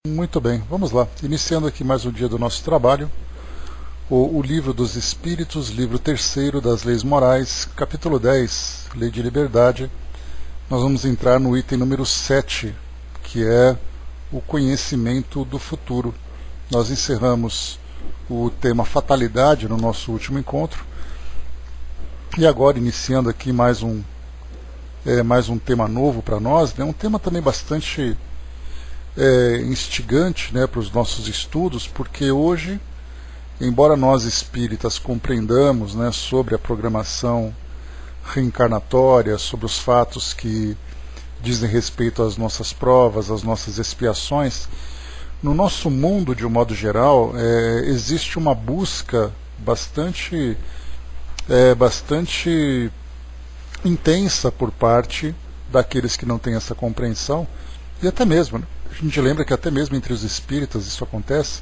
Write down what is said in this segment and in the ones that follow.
Muito bem, vamos lá. Iniciando aqui mais um dia do nosso trabalho, o Livro dos Espíritos, livro 3º das Leis Morais, capítulo 10, Lei de Liberdade. Nós vamos entrar no item número 7, que é o conhecimento do futuro. Nós encerramos o tema fatalidade no nosso último encontro, e agora iniciando aqui mais um tema novo para nós, né? Um tema também bastante instigante, né, para os nossos estudos, porque hoje, embora nós espíritas compreendamos, né, sobre a programação reencarnatória, sobre os fatos que dizem respeito às nossas provas, às nossas expiações, no nosso mundo, de um modo geral, existe uma busca bastante intensa por parte daqueles que não têm essa compreensão, e até mesmo, né, a gente lembra que até mesmo entre os espíritas isso acontece,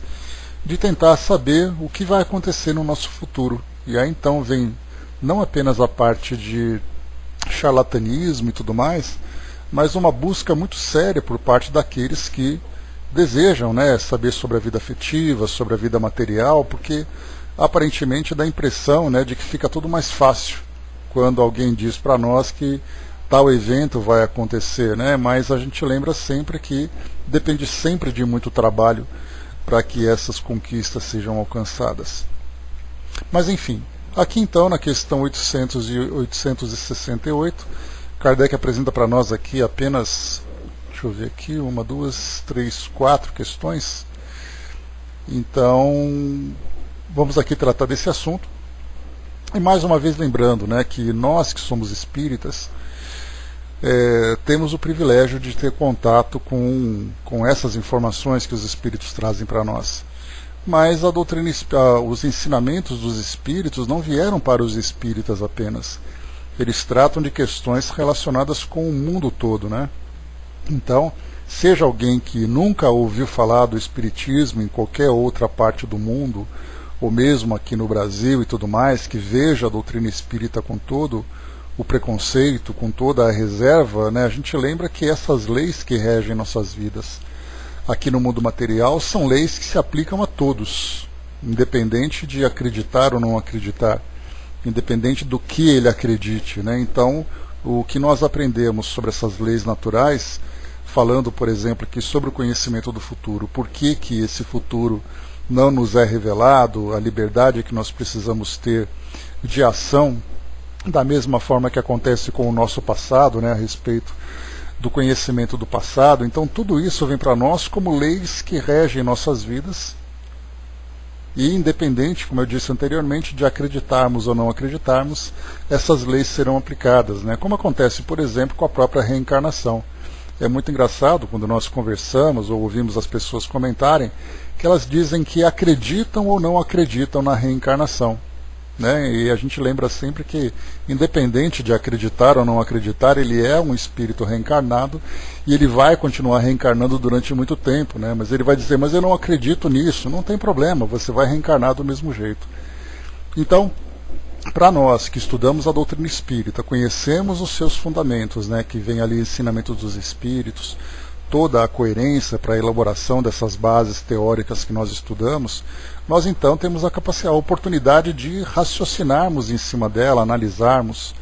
de tentar saber o que vai acontecer no nosso futuro. E aí então vem não apenas a parte de charlatanismo e tudo mais, mas uma busca muito séria por parte daqueles que desejam, né, saber sobre a vida afetiva, sobre a vida material, porque aparentemente dá a impressão, né, de que fica tudo mais fácil quando alguém diz para nós que tal evento vai acontecer, né? Mas a gente lembra sempre que depende sempre de muito trabalho para que essas conquistas sejam alcançadas. Mas enfim, aqui então na questão 800 e 868, Kardec apresenta para nós aqui apenas, deixa eu ver aqui, 1, 2, 3, 4 questões. Então, vamos aqui tratar desse assunto. E mais uma vez lembrando, né, que nós que somos espíritas, temos o privilégio de ter contato com essas informações que os espíritos trazem para nós. Mas a doutrina, os ensinamentos dos espíritos não vieram para os espíritas apenas. Eles tratam de questões relacionadas com o mundo todo, né? Então, seja alguém que nunca ouviu falar do espiritismo em qualquer outra parte do mundo, ou mesmo aqui no Brasil e tudo mais, que veja a doutrina espírita com todo o preconceito, com toda a reserva, né, a gente lembra que essas leis que regem nossas vidas aqui no mundo material são leis que se aplicam a todos, independente de acreditar ou não acreditar, independente do que ele acredite, né? Então, o que nós aprendemos sobre essas leis naturais, falando, por exemplo, que sobre o conhecimento do futuro, por que esse futuro não nos é revelado, a liberdade que nós precisamos ter de ação, da mesma forma que acontece com o nosso passado, né, a respeito do conhecimento do passado. Então tudo isso vem para nós como leis que regem nossas vidas, e independente, como eu disse anteriormente, de acreditarmos ou não acreditarmos, essas leis serão aplicadas, né, como acontece, por exemplo, com a própria reencarnação. É muito engraçado quando nós conversamos ou ouvimos as pessoas comentarem que elas dizem que acreditam ou não acreditam na reencarnação, né? E a gente lembra sempre que, independente de acreditar ou não acreditar, ele é um espírito reencarnado e ele vai continuar reencarnando durante muito tempo, né? Mas ele vai dizer, mas eu não acredito nisso. Não tem problema, você vai reencarnar do mesmo jeito. Então, para nós que estudamos a doutrina espírita, conhecemos os seus fundamentos, né, que vem ali ensinamentos dos espíritos, toda a coerência para a elaboração dessas bases teóricas que nós estudamos, nós então temos a capacidade, a oportunidade de raciocinarmos em cima dela, analisarmos,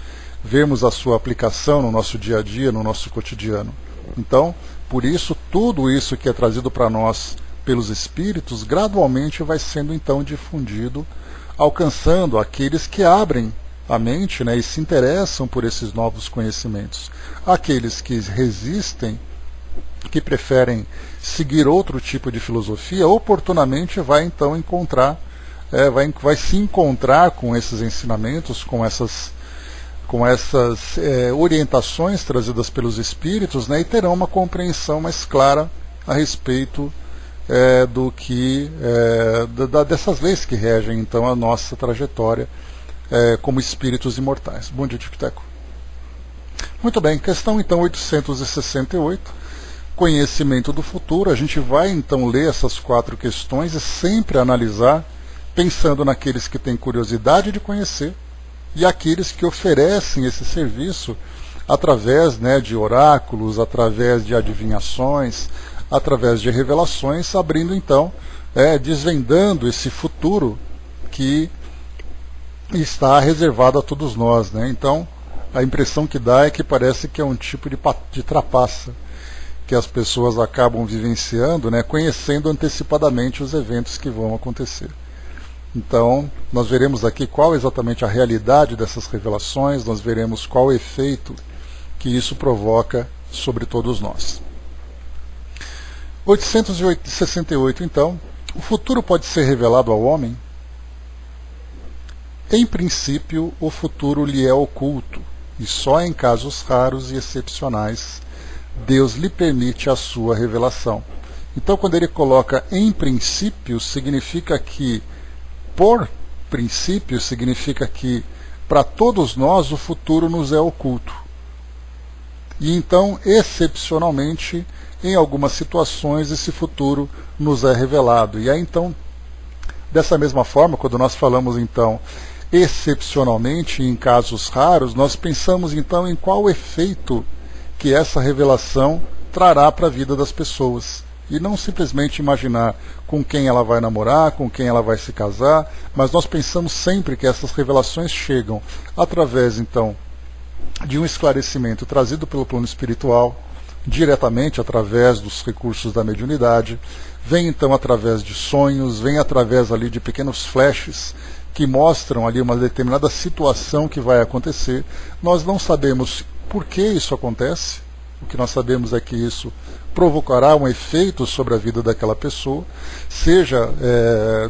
vermos a sua aplicação no nosso dia a dia, no nosso cotidiano. Então, por isso, tudo isso que é trazido para nós pelos espíritos, gradualmente vai sendo então difundido, alcançando aqueles que abrem a mente, né, e se interessam por esses novos conhecimentos. Aqueles que resistem, que preferem seguir outro tipo de filosofia, oportunamente vai então encontrar, vai se encontrar com esses ensinamentos, com essas orientações trazidas pelos espíritos, né, e terão uma compreensão mais clara a respeito dessas leis que regem então a nossa trajetória como espíritos imortais. Bom dia, Tico-Teco. Muito bem, questão então 868, conhecimento do futuro. A gente vai então ler essas 4 questões e sempre analisar, pensando naqueles que têm curiosidade de conhecer e aqueles que oferecem esse serviço através, né, de oráculos, através de adivinhações, através de revelações, abrindo então, desvendando esse futuro que está reservado a todos nós, né? Então, a impressão que dá é que parece que é um tipo de trapaça que as pessoas acabam vivenciando, né, conhecendo antecipadamente os eventos que vão acontecer. Então, nós veremos aqui qual exatamente a realidade dessas revelações, nós veremos qual o efeito que isso provoca sobre todos nós. 868, então, o futuro pode ser revelado ao homem? Em princípio, o futuro lhe é oculto, e só em casos raros e excepcionais Deus lhe permite a sua revelação. Então, quando ele coloca em princípio, significa que, por princípio, significa que para todos nós o futuro nos é oculto. E então, excepcionalmente, em algumas situações, esse futuro nos é revelado. E aí, então, dessa mesma forma, quando nós falamos, então, excepcionalmente, em casos raros, nós pensamos, então, em qual efeito que essa revelação trará para a vida das pessoas. E não simplesmente imaginar com quem ela vai namorar, com quem ela vai se casar, mas nós pensamos sempre que essas revelações chegam através, então, de um esclarecimento trazido pelo plano espiritual, diretamente através dos recursos da mediunidade, vem então através de sonhos, vem através ali de pequenos flashes que mostram ali uma determinada situação que vai acontecer. Nós não sabemos por que isso acontece, o que nós sabemos é que isso provocará um efeito sobre a vida daquela pessoa, seja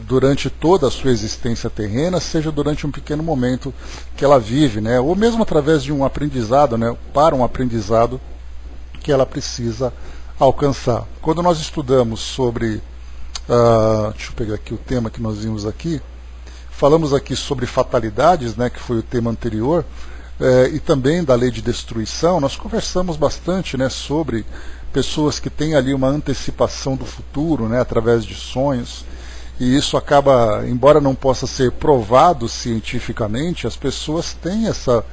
durante toda a sua existência terrena, seja durante um pequeno momento que ela vive, né, ou mesmo através de um aprendizado, né, para um aprendizado que ela precisa alcançar. Quando nós estudamos sobre, deixa eu pegar aqui o tema que nós vimos aqui, falamos aqui sobre fatalidades, né, que foi o tema anterior, e também da lei de destruição. Nós conversamos bastante, né, sobre pessoas que têm ali uma antecipação do futuro, né, através de sonhos, e isso acaba, embora não possa ser provado cientificamente, as pessoas têm essa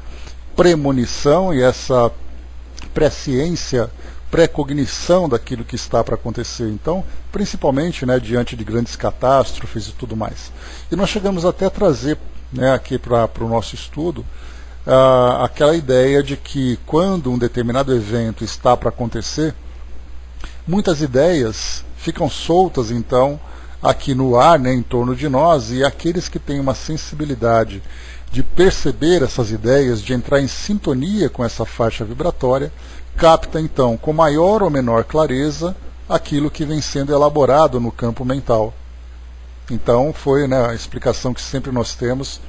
premonição e essa presciência, precognição daquilo que está para acontecer. Então, principalmente, né, diante de grandes catástrofes e tudo mais. E nós chegamos até a trazer, né, aqui para o nosso estudo aquela ideia de que quando um determinado evento está para acontecer, muitas ideias ficam soltas então aqui no ar, né, em torno de nós, e aqueles que têm uma sensibilidade de perceber essas ideias, de entrar em sintonia com essa faixa vibratória, capta então com maior ou menor clareza aquilo que vem sendo elaborado no campo mental. Então foi, né, a explicação que sempre nós temos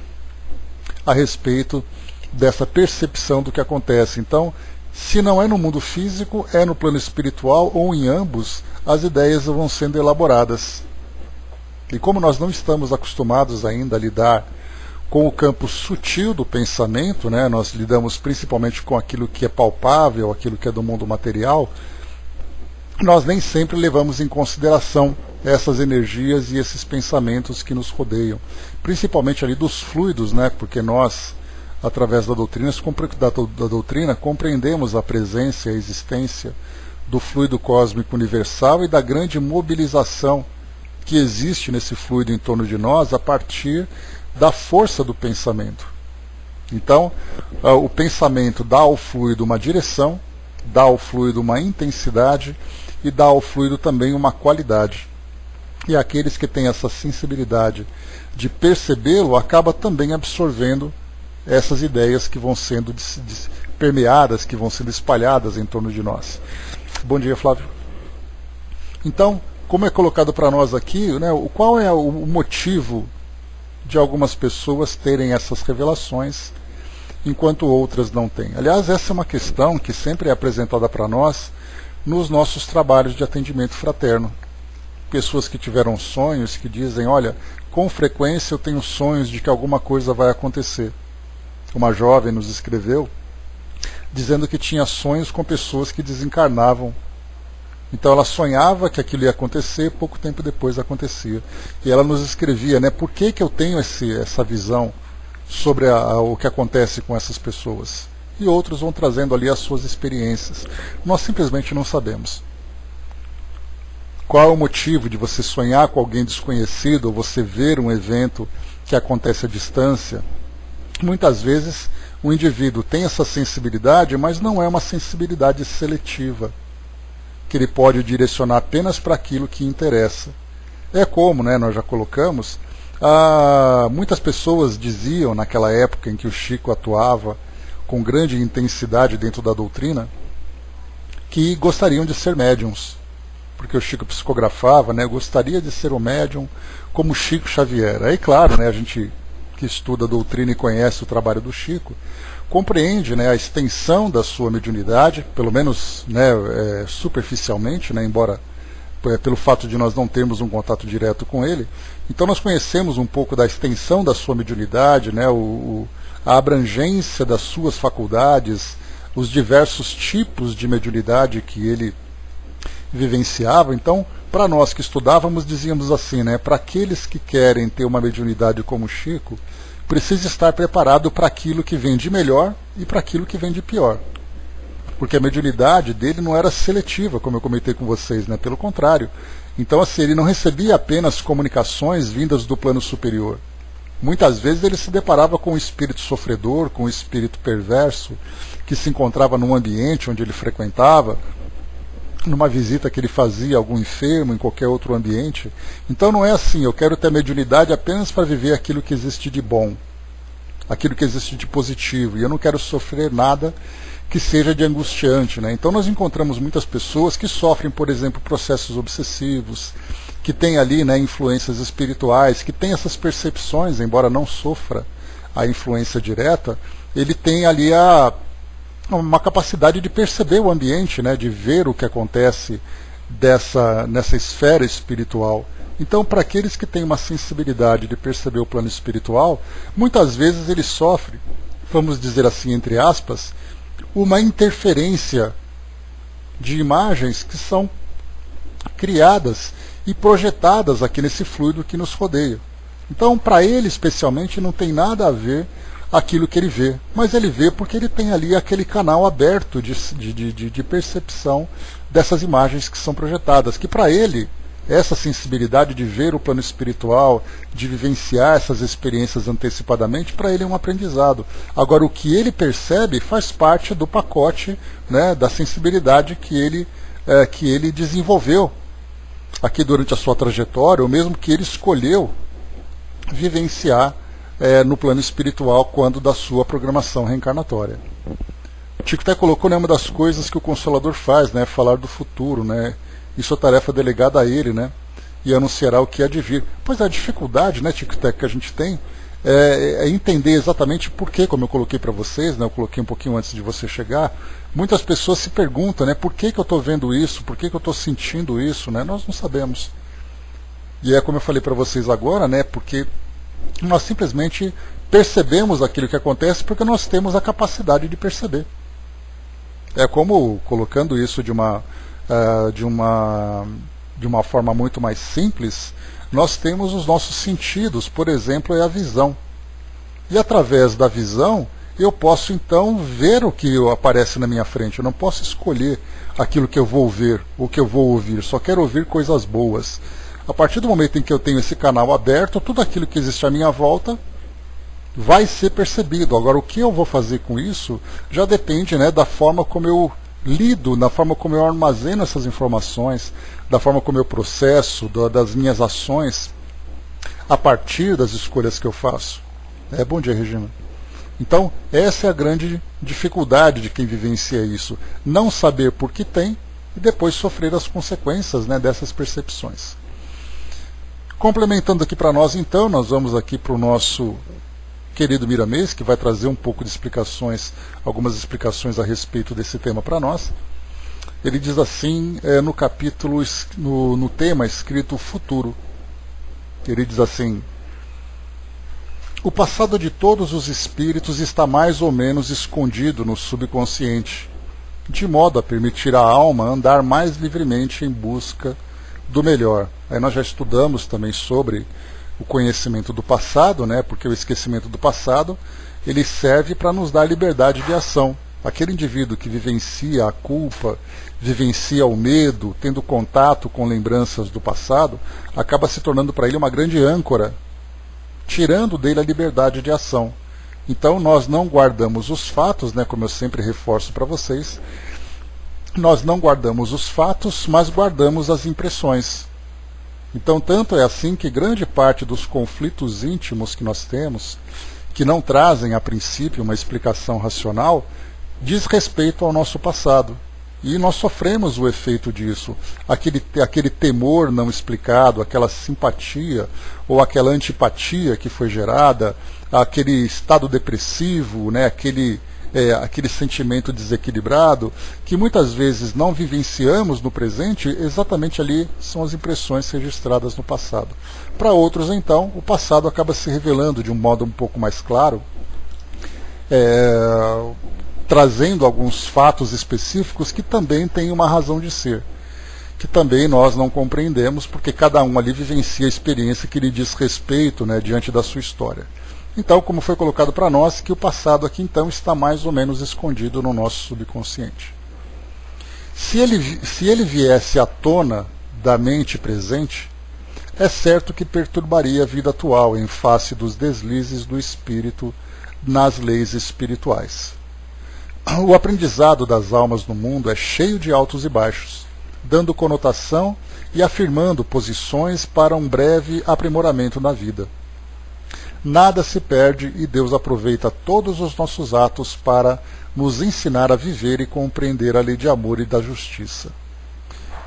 a respeito dessa percepção do que acontece. Então, se não é no mundo físico, é no plano espiritual, ou em ambos, as ideias vão sendo elaboradas. E como nós não estamos acostumados ainda a lidar com o campo sutil do pensamento, né, nós lidamos principalmente com aquilo que é palpável, aquilo que é do mundo material, nós nem sempre levamos em consideração essas energias e esses pensamentos que nos rodeiam, principalmente ali dos fluidos, né, porque nós, através da doutrina, compreendemos a presença e a existência do fluido cósmico universal e da grande mobilização que existe nesse fluido em torno de nós a partir da força do pensamento. Então, o pensamento dá ao fluido uma direção, dá ao fluido uma intensidade e dá ao fluido também uma qualidade. E aqueles que têm essa sensibilidade de percebê-lo acabam também absorvendo essas ideias que vão sendo permeadas, que vão sendo espalhadas em torno de nós. Bom dia, Flávio. Então, como é colocado para nós aqui, né, qual é o motivo de algumas pessoas terem essas revelações, enquanto outras não têm? Aliás, essa é uma questão que sempre é apresentada para nós nos nossos trabalhos de atendimento fraterno. Pessoas que tiveram sonhos, que dizem, olha, com frequência eu tenho sonhos de que alguma coisa vai acontecer. Uma jovem nos escreveu dizendo que tinha sonhos com pessoas que desencarnavam. Então ela sonhava que aquilo ia acontecer, pouco tempo depois acontecia. E ela nos escrevia, né, por que eu tenho essa visão sobre o que acontece com essas pessoas. E outros vão trazendo ali as suas experiências. Nós simplesmente não sabemos. qual é o motivo de você sonhar com alguém desconhecido, ou você ver um evento que acontece à distância. Muitas vezes o indivíduo tem essa sensibilidade, mas não é uma sensibilidade seletiva, que ele pode direcionar apenas para aquilo que interessa. É como, né, nós já colocamos, muitas pessoas diziam naquela época em que o Chico atuava com grande intensidade dentro da doutrina, que gostariam de ser médiums, porque o Chico psicografava, né, gostaria de ser um médium como Chico Xavier. Aí, claro, né, a gente que estuda a doutrina e conhece o trabalho do Chico, compreende, né, a extensão da sua mediunidade, pelo menos, né, superficialmente, né, embora pelo fato de nós não termos um contato direto com ele. Então nós conhecemos um pouco da extensão da sua mediunidade, né, a abrangência das suas faculdades, os diversos tipos de mediunidade que ele vivenciava. Então, para nós que estudávamos, dizíamos assim, né, para aqueles que querem ter uma mediunidade como Chico, precisa estar preparado para aquilo que vem de melhor e para aquilo que vem de pior. Porque a mediunidade dele não era seletiva, como eu comentei com vocês, né? Pelo contrário. Então, assim, ele não recebia apenas comunicações vindas do plano superior. Muitas vezes ele se deparava com um espírito sofredor, com um espírito perverso, que se encontrava num ambiente onde ele frequentava, numa visita que ele fazia a algum enfermo, em qualquer outro ambiente. Então não é assim, eu quero ter mediunidade apenas para viver aquilo que existe de bom, aquilo que existe de positivo, e eu não quero sofrer nada que seja de angustiante, né? Então nós encontramos muitas pessoas que sofrem, por exemplo, processos obsessivos, que têm ali, né, influências espirituais, que têm essas percepções, embora não sofra a influência direta, ele tem ali uma capacidade de perceber o ambiente, né, de ver o que acontece nessa esfera espiritual. Então, para aqueles que têm uma sensibilidade de perceber o plano espiritual, muitas vezes ele sofre, vamos dizer assim, entre aspas, uma interferência de imagens que são criadas e projetadas aqui nesse fluido que nos rodeia. Então, para ele especialmente, não tem nada a ver aquilo que ele vê, mas ele vê porque ele tem ali aquele canal aberto de percepção dessas imagens que são projetadas, que para ele, essa sensibilidade de ver o plano espiritual, de vivenciar essas experiências antecipadamente, para ele é um aprendizado. Agora, o que ele percebe faz parte do pacote, né, da sensibilidade que ele desenvolveu aqui durante a sua trajetória, ou mesmo que ele escolheu vivenciar no plano espiritual quando da sua programação reencarnatória. O Chico até colocou, né, uma das coisas que o Consolador faz, né, falar do futuro, né, isso é tarefa delegada a ele, né, e anunciará o que há de vir. Pois a dificuldade, né, Chico, que a gente tem é entender exatamente por que, como eu coloquei para vocês, né, eu coloquei um pouquinho antes de você chegar, muitas pessoas se perguntam, né, por que eu estou vendo isso, por que eu estou sentindo isso, né, nós não sabemos. E é como eu falei para vocês agora, né, porque nós simplesmente percebemos aquilo que acontece porque nós temos a capacidade de perceber. É como, colocando isso de uma forma muito mais simples, nós temos os nossos sentidos, por exemplo, é a visão. E através da visão, eu posso então ver o que aparece na minha frente. Eu não posso escolher aquilo que eu vou ver, o que eu vou ouvir, só quero ouvir coisas boas. A partir do momento em que eu tenho esse canal aberto, tudo aquilo que existe à minha volta vai ser percebido. Agora, o que eu vou fazer com isso já depende, né, da forma como eu lido, da forma como eu armazeno essas informações, da forma como eu processo, das minhas ações, a partir das escolhas que eu faço. Bom dia, Regina. Então, essa é a grande dificuldade de quem vivencia isso. Não saber por que tem e depois sofrer as consequências, né, dessas percepções. Complementando aqui para nós, então, nós vamos aqui para o nosso querido Miramês, que vai trazer um pouco de explicações, algumas explicações a respeito desse tema para nós. Ele diz assim, no capítulo, no tema escrito Futuro, ele diz assim: o passado de todos os espíritos está mais ou menos escondido no subconsciente, de modo a permitir à alma andar mais livremente em busca do melhor. Aí nós já estudamos também sobre o conhecimento do passado, né, porque o esquecimento do passado ele serve para nos dar liberdade de ação. Aquele indivíduo que vivencia a culpa, vivencia o medo, tendo contato com lembranças do passado, acaba se tornando para ele uma grande âncora, tirando dele a liberdade de ação. Então nós não guardamos os fatos, né, como eu sempre reforço para vocês, nós não guardamos os fatos, mas guardamos as impressões. Então tanto é assim que grande parte dos conflitos íntimos que nós temos, que não trazem a princípio uma explicação racional, diz respeito ao nosso passado. E nós sofremos o efeito disso. Aquele temor não explicado, aquela simpatia ou aquela antipatia que foi gerada, aquele estado depressivo, né, aquele sentimento desequilibrado, que muitas vezes não vivenciamos no presente, exatamente ali são as impressões registradas no passado. Para outros, então, o passado acaba se revelando de um modo um pouco mais claro, trazendo alguns fatos específicos que também têm uma razão de ser, que também nós não compreendemos, porque cada um ali vivencia a experiência que lhe diz respeito, né, diante da sua história. Então, como foi colocado para nós, que o passado aqui então está mais ou menos escondido no nosso subconsciente. Se ele viesse à tona da mente presente, é certo que perturbaria a vida atual em face dos deslizes do espírito nas leis espirituais. O aprendizado das almas no mundo é cheio de altos e baixos, dando conotação e afirmando posições para um breve aprimoramento na vida. Nada se perde e Deus aproveita todos os nossos atos para nos ensinar a viver e compreender a lei de amor e da justiça.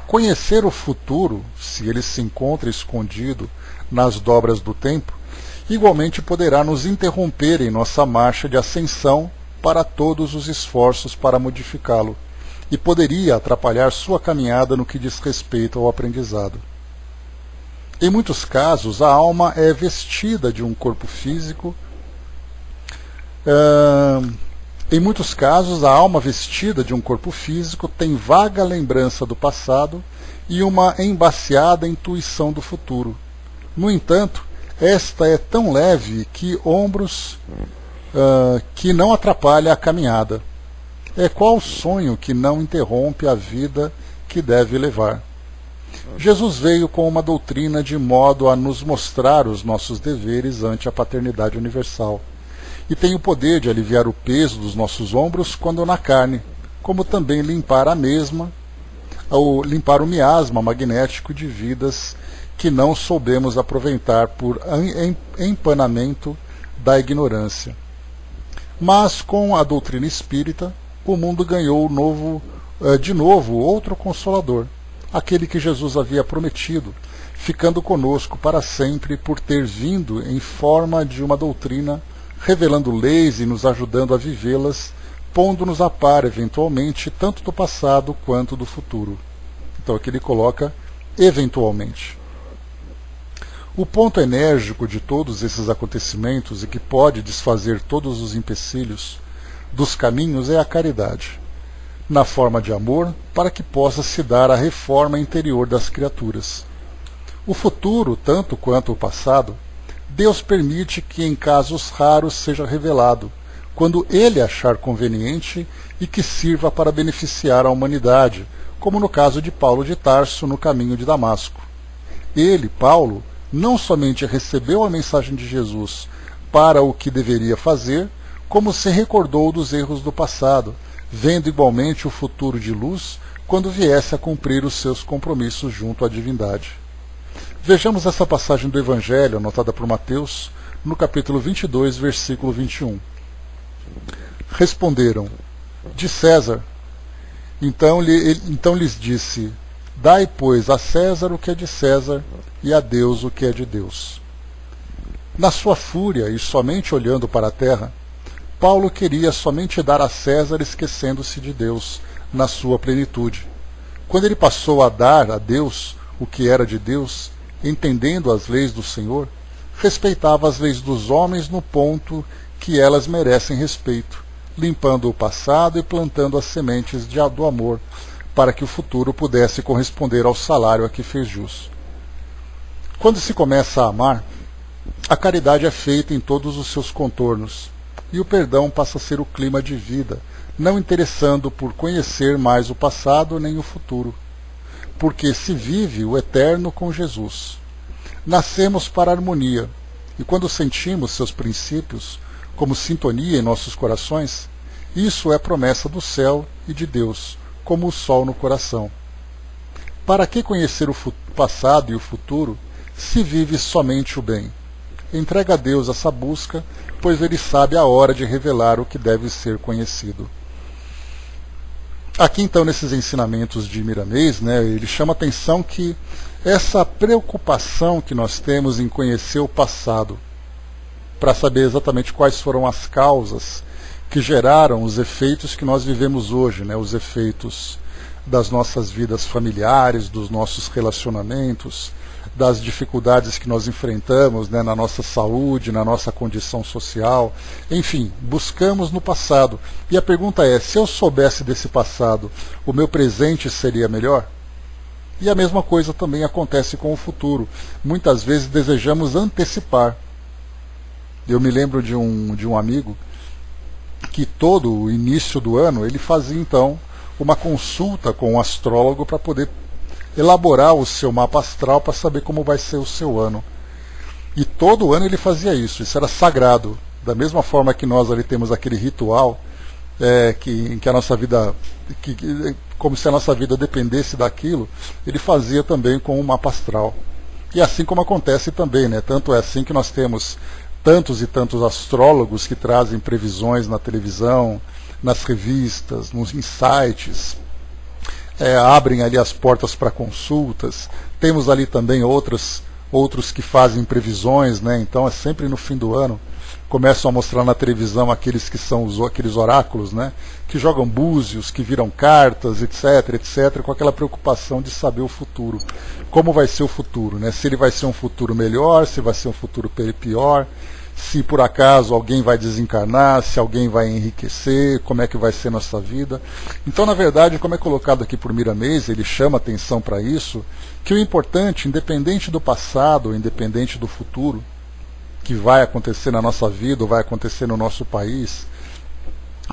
Conhecer o futuro, se ele se encontra escondido nas dobras do tempo, igualmente poderá nos interromper em nossa marcha de ascensão para todos os esforços para modificá-lo, e poderia atrapalhar sua caminhada no que diz respeito ao aprendizado. Em muitos casos, a alma é vestida de um corpo físico. Em muitos casos, a alma vestida de um corpo físico tem vaga lembrança do passado e uma embaciada intuição do futuro. No entanto, esta é tão leve que ombros que não atrapalha a caminhada. É qual sonho que não interrompe a vida que deve levar. Jesus veio com uma doutrina de modo a nos mostrar os nossos deveres ante a paternidade universal, e tem o poder de aliviar o peso dos nossos ombros quando na carne, como também limpar o miasma magnético de vidas que não soubemos aproveitar por empanamento da ignorância. Mas com a doutrina espírita, o mundo ganhou de novo outro Consolador, aquele que Jesus havia prometido, ficando conosco para sempre por ter vindo em forma de uma doutrina, revelando leis e nos ajudando a vivê-las, pondo-nos a par, eventualmente, tanto do passado quanto do futuro. Então aqui ele coloca eventualmente. O ponto enérgico de todos esses acontecimentos e que pode desfazer todos os empecilhos dos caminhos é a caridade, na forma de amor, para que possa se dar a reforma interior das criaturas. O futuro, tanto quanto o passado, Deus permite que em casos raros seja revelado, quando Ele achar conveniente e que sirva para beneficiar a humanidade, como no caso de Paulo de Tarso no caminho de Damasco. Ele, Paulo, não somente recebeu a mensagem de Jesus para o que deveria fazer, como se recordou dos erros do passado, vendo igualmente o futuro de luz quando viesse a cumprir os seus compromissos junto à divindade. Vejamos essa passagem do Evangelho, anotada por Mateus, no capítulo 22, versículo 21. Responderam, de César. Então lhes disse, dai, pois, a César o que é de César e a Deus o que é de Deus. Na sua fúria e somente olhando para a terra, Paulo queria somente dar a César, esquecendo-se de Deus na sua plenitude. Quando ele passou a dar a Deus o que era de Deus, entendendo as leis do Senhor, respeitava as leis dos homens no ponto que elas merecem respeito, limpando o passado e plantando as sementes do amor, para que o futuro pudesse corresponder ao salário a que fez jus. Quando se começa a amar, a caridade é feita em todos os seus contornos, e o perdão passa a ser o clima de vida não interessando por conhecer mais o passado nem o futuro, porque se vive o eterno com Jesus. Nascemos para a harmonia, e quando sentimos seus princípios como sintonia em nossos corações, isso é promessa do céu e de Deus, como o sol no coração. Para que conhecer o passado e o futuro, se vive somente o bem? Entrega a Deus essa busca, pois Ele sabe a hora de revelar o que deve ser conhecido. Aqui então, nesses ensinamentos de Miramês, ele chama a atenção que essa preocupação que nós temos em conhecer o passado, para saber exatamente quais foram as causas que geraram os efeitos que nós vivemos hoje, os efeitos das nossas vidas familiares, dos nossos relacionamentos, das dificuldades que nós enfrentamos na nossa saúde, na nossa condição social, enfim, buscamos no passado. E a pergunta é, se eu soubesse desse passado, o meu presente seria melhor? E a mesma coisa também acontece com o futuro. Muitas vezes desejamos antecipar. Eu me lembro de um amigo que todo o início do ano ele fazia então uma consulta com um astrólogo para poder elaborar o seu mapa astral para saber como vai ser o seu ano. E todo ano ele fazia isso era sagrado. Da mesma forma que nós ali temos aquele ritual em que a nossa vida, como se a nossa vida dependesse daquilo, ele fazia também com o mapa astral. E assim como acontece também, tanto é assim que nós temos tantos e tantos astrólogos que trazem previsões na televisão, nas revistas, nos sites, abrem ali as portas para consultas. Temos ali também outros que fazem previsões, então é sempre no fim do ano, começam a mostrar na televisão aqueles que são aqueles oráculos, que jogam búzios, que viram cartas, etc, com aquela preocupação de saber o futuro. Como vai ser o futuro, se ele vai ser um futuro melhor, se vai ser um futuro pior, se por acaso alguém vai desencarnar, se alguém vai enriquecer, como é que vai ser nossa vida. Então, na verdade, como é colocado aqui por Miramês, ele chama atenção para isso, que o importante, independente do passado, independente do futuro, que vai acontecer na nossa vida, ou vai acontecer no nosso país,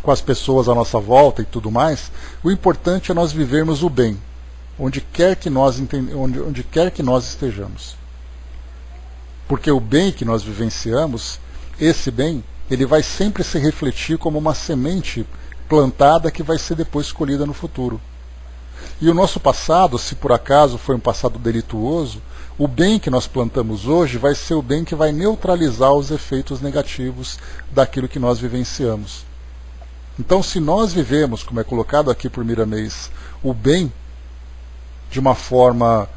com as pessoas à nossa volta e tudo mais, o importante é nós vivermos o bem, onde quer que nós estejamos. Porque o bem que nós vivenciamos, esse bem, ele vai sempre se refletir como uma semente plantada que vai ser depois colhida no futuro. E o nosso passado, se por acaso foi um passado delituoso, o bem que nós plantamos hoje vai ser o bem que vai neutralizar os efeitos negativos daquilo que nós vivenciamos. Então, se nós vivemos, como é colocado aqui por Miramês, o bem de uma forma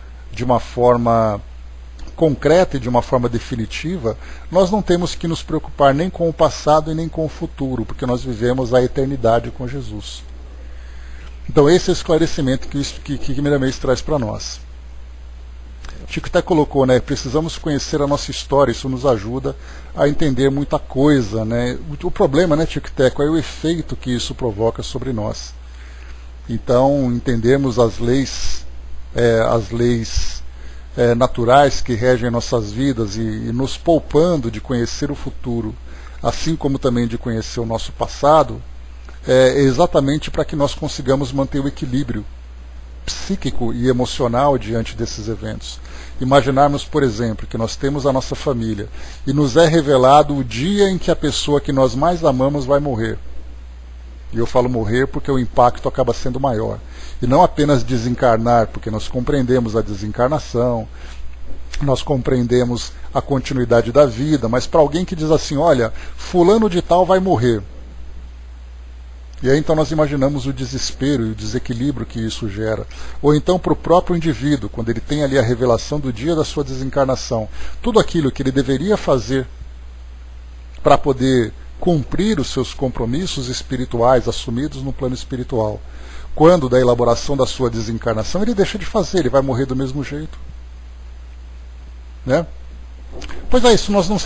concreta e de uma forma definitiva, nós não temos que nos preocupar nem com o passado e nem com o futuro, porque nós vivemos a eternidade com Jesus. Então esse é o esclarecimento que Miramês traz para nós. Chico até colocou, precisamos conhecer a nossa história, isso nos ajuda a entender muita coisa, O problema, Chico Teco, é o efeito que isso provoca sobre nós. Então, entendermos as leis naturais que regem nossas vidas e nos poupando de conhecer o futuro, assim como também de conhecer o nosso passado, exatamente para que nós consigamos manter o equilíbrio psíquico e emocional diante desses eventos. Imaginarmos, por exemplo, que nós temos a nossa família e nos é revelado o dia em que a pessoa que nós mais amamos vai morrer. E eu falo morrer porque o impacto acaba sendo maior. E não apenas desencarnar, porque nós compreendemos a desencarnação, nós compreendemos a continuidade da vida, mas para alguém que diz assim, olha, fulano de tal vai morrer. E aí então nós imaginamos o desespero e o desequilíbrio que isso gera. Ou então para o próprio indivíduo, quando ele tem ali a revelação do dia da sua desencarnação, tudo aquilo que ele deveria fazer para poder cumprir os seus compromissos espirituais assumidos no plano espiritual, quando da elaboração da sua desencarnação ele deixa de fazer, ele vai morrer do mesmo jeito. Pois é isso, nós não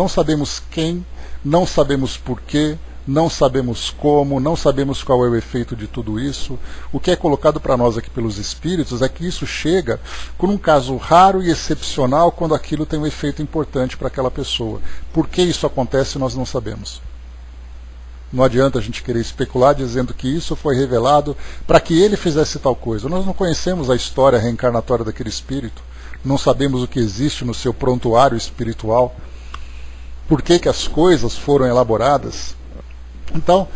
sabemos quem, não sabemos porquê, não sabemos como, não sabemos qual é o efeito de tudo isso. O que é colocado para nós aqui pelos espíritos é que isso chega por um caso raro e excepcional quando aquilo tem um efeito importante para aquela pessoa. Por que isso acontece nós não sabemos. Não adianta a gente querer especular dizendo que isso foi revelado para que ele fizesse tal coisa. Nós não conhecemos a história reencarnatória daquele espírito, não sabemos o que existe no seu prontuário espiritual, por que as coisas foram elaboradas. Então,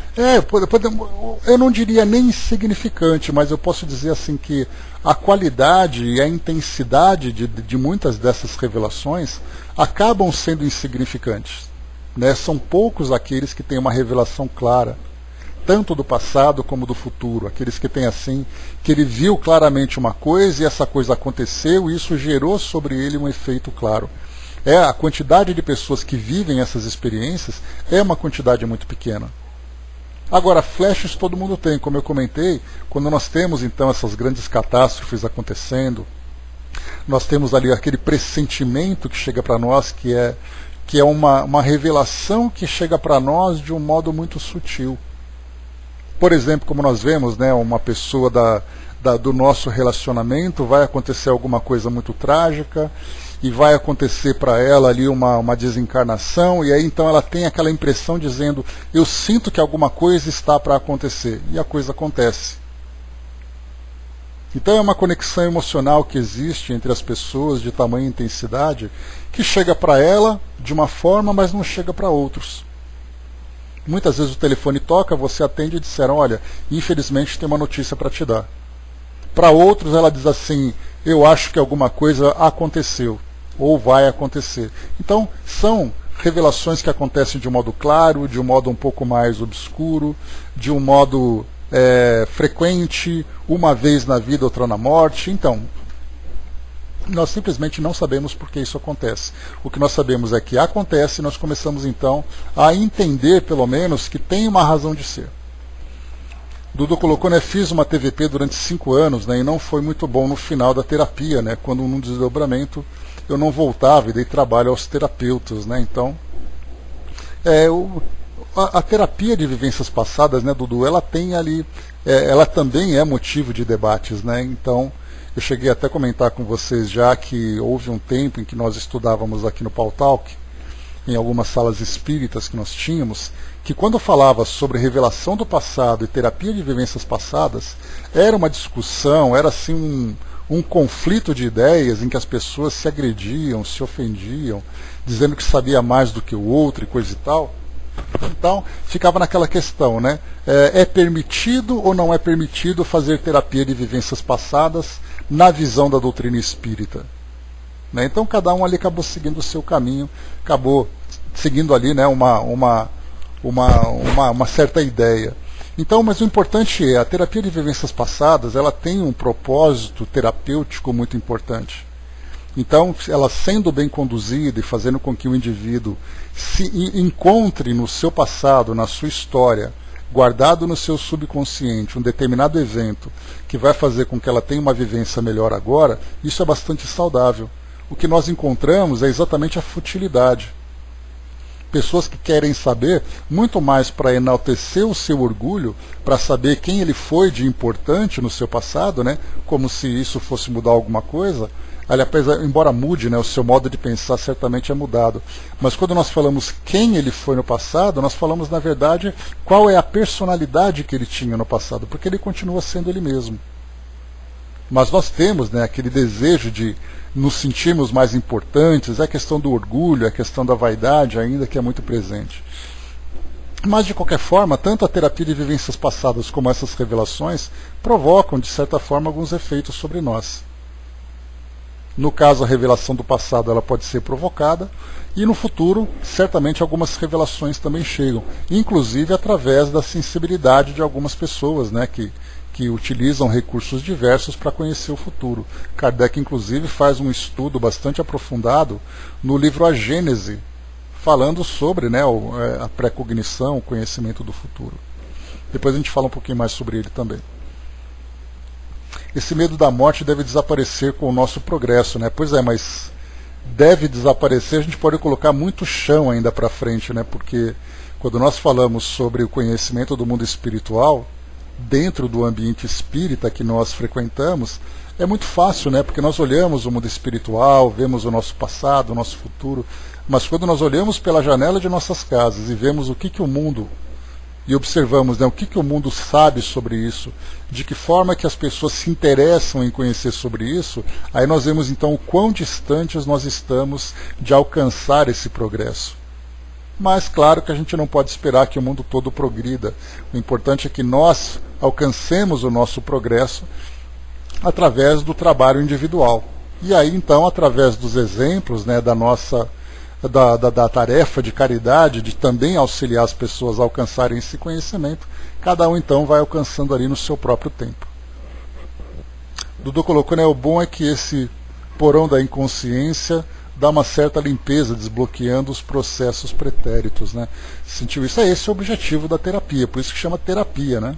eu não diria nem insignificante, mas eu posso dizer assim que a qualidade e a intensidade de muitas dessas revelações acabam sendo insignificantes. Né? São poucos aqueles que têm uma revelação clara, tanto do passado como do futuro. Aqueles que têm assim, que ele viu claramente uma coisa e essa coisa aconteceu e isso gerou sobre ele um efeito claro. A quantidade de pessoas que vivem essas experiências é uma quantidade muito pequena. Agora, flashes todo mundo tem, como eu comentei, quando nós temos então essas grandes catástrofes acontecendo, nós temos ali aquele pressentimento que chega para nós, que é uma revelação que chega para nós de um modo muito sutil. Por exemplo, como nós vemos, né, uma pessoa do nosso relacionamento, vai acontecer alguma coisa muito trágica, e vai acontecer para ela ali uma desencarnação, e aí então ela tem aquela impressão dizendo, eu sinto que alguma coisa está para acontecer, e a coisa acontece. Então é uma conexão emocional que existe entre as pessoas de tamanha intensidade, que chega para ela de uma forma, mas não chega para outros. Muitas vezes o telefone toca, você atende e disseram, olha, infelizmente tem uma notícia para te dar. Para outros ela diz assim, eu acho que alguma coisa aconteceu, ou vai acontecer. Então, são revelações que acontecem de um modo claro, de um modo um pouco mais obscuro, de um modo frequente, uma vez na vida, outra na morte. Então, nós simplesmente não sabemos por que isso acontece. O que nós sabemos é que acontece e nós começamos então a entender, pelo menos, que tem uma razão de ser. Dudu colocou, né, fiz uma TVP durante 5 anos, né, e não foi muito bom no final da terapia, né, quando num desdobramento eu não voltava e dei trabalho aos terapeutas, né, então a terapia de vivências passadas, né, Dudu, ela tem ali, ela também é motivo de debates, né, então eu cheguei até a comentar com vocês já que houve um tempo em que nós estudávamos aqui no Pautalk, em algumas salas espíritas que nós tínhamos, que quando falava sobre revelação do passado e terapia de vivências passadas, era uma discussão, era assim um conflito de ideias em que as pessoas se agrediam, se ofendiam, dizendo que sabia mais do que o outro e coisa e tal. Então, ficava naquela questão, né? É permitido ou não é permitido fazer terapia de vivências passadas na visão da doutrina espírita? Né? Então, cada um ali acabou seguindo o seu caminho, acabou seguindo ali, né, uma certa ideia. Então, mas o importante é, a terapia de vivências passadas, ela tem um propósito terapêutico muito importante. Então, ela sendo bem conduzida e fazendo com que o indivíduo se encontre no seu passado, na sua história, guardado no seu subconsciente, um determinado evento que vai fazer com que ela tenha uma vivência melhor agora, isso é bastante saudável. O que nós encontramos é exatamente a futilidade. Pessoas que querem saber muito mais para enaltecer o seu orgulho, para saber quem ele foi de importante no seu passado, né? Como se isso fosse mudar alguma coisa. Aliás, embora mude, né, o seu modo de pensar certamente é mudado. Mas quando nós falamos quem ele foi no passado, nós falamos, na verdade, qual é a personalidade que ele tinha no passado, porque ele continua sendo ele mesmo. Mas nós temos, né, aquele desejo de nos sentirmos mais importantes, é a questão do orgulho, é a questão da vaidade ainda que é muito presente. Mas, de qualquer forma, tanto a terapia de vivências passadas como essas revelações provocam, de certa forma, alguns efeitos sobre nós. No caso, a revelação do passado ela pode ser provocada, e no futuro, certamente, algumas revelações também chegam, inclusive através da sensibilidade de algumas pessoas, né, que utilizam recursos diversos para conhecer o futuro. Kardec, inclusive, faz um estudo bastante aprofundado no livro A Gênese, falando sobre, né, a pré-cognição, o conhecimento do futuro. Depois a gente fala um pouquinho mais sobre ele também. Esse medo da morte deve desaparecer com o nosso progresso, né? Pois é, mas deve desaparecer, a gente pode colocar muito chão ainda para frente, né? Porque quando nós falamos sobre o conhecimento do mundo espiritual, dentro do ambiente espírita que nós frequentamos, é muito fácil, né? Porque nós olhamos o mundo espiritual, vemos o nosso passado, o nosso futuro, mas quando nós olhamos pela janela de nossas casas e vemos o que o mundo e observamos, né, o que o mundo sabe sobre isso, de que forma que as pessoas se interessam em conhecer sobre isso, aí nós vemos então o quão distantes nós estamos de alcançar esse progresso. Mas claro que a gente não pode esperar que o mundo todo progrida. O importante é que nós alcancemos o nosso progresso através do trabalho individual. E aí então, através dos exemplos, né, da tarefa de caridade, de também auxiliar as pessoas a alcançarem esse conhecimento, cada um então vai alcançando ali no seu próprio tempo. Dudu colocou, né, o bom é que esse porão da inconsciência dá uma certa limpeza, desbloqueando os processos pretéritos, né? Sentiu isso? É esse o objetivo da terapia, por isso que chama terapia, né?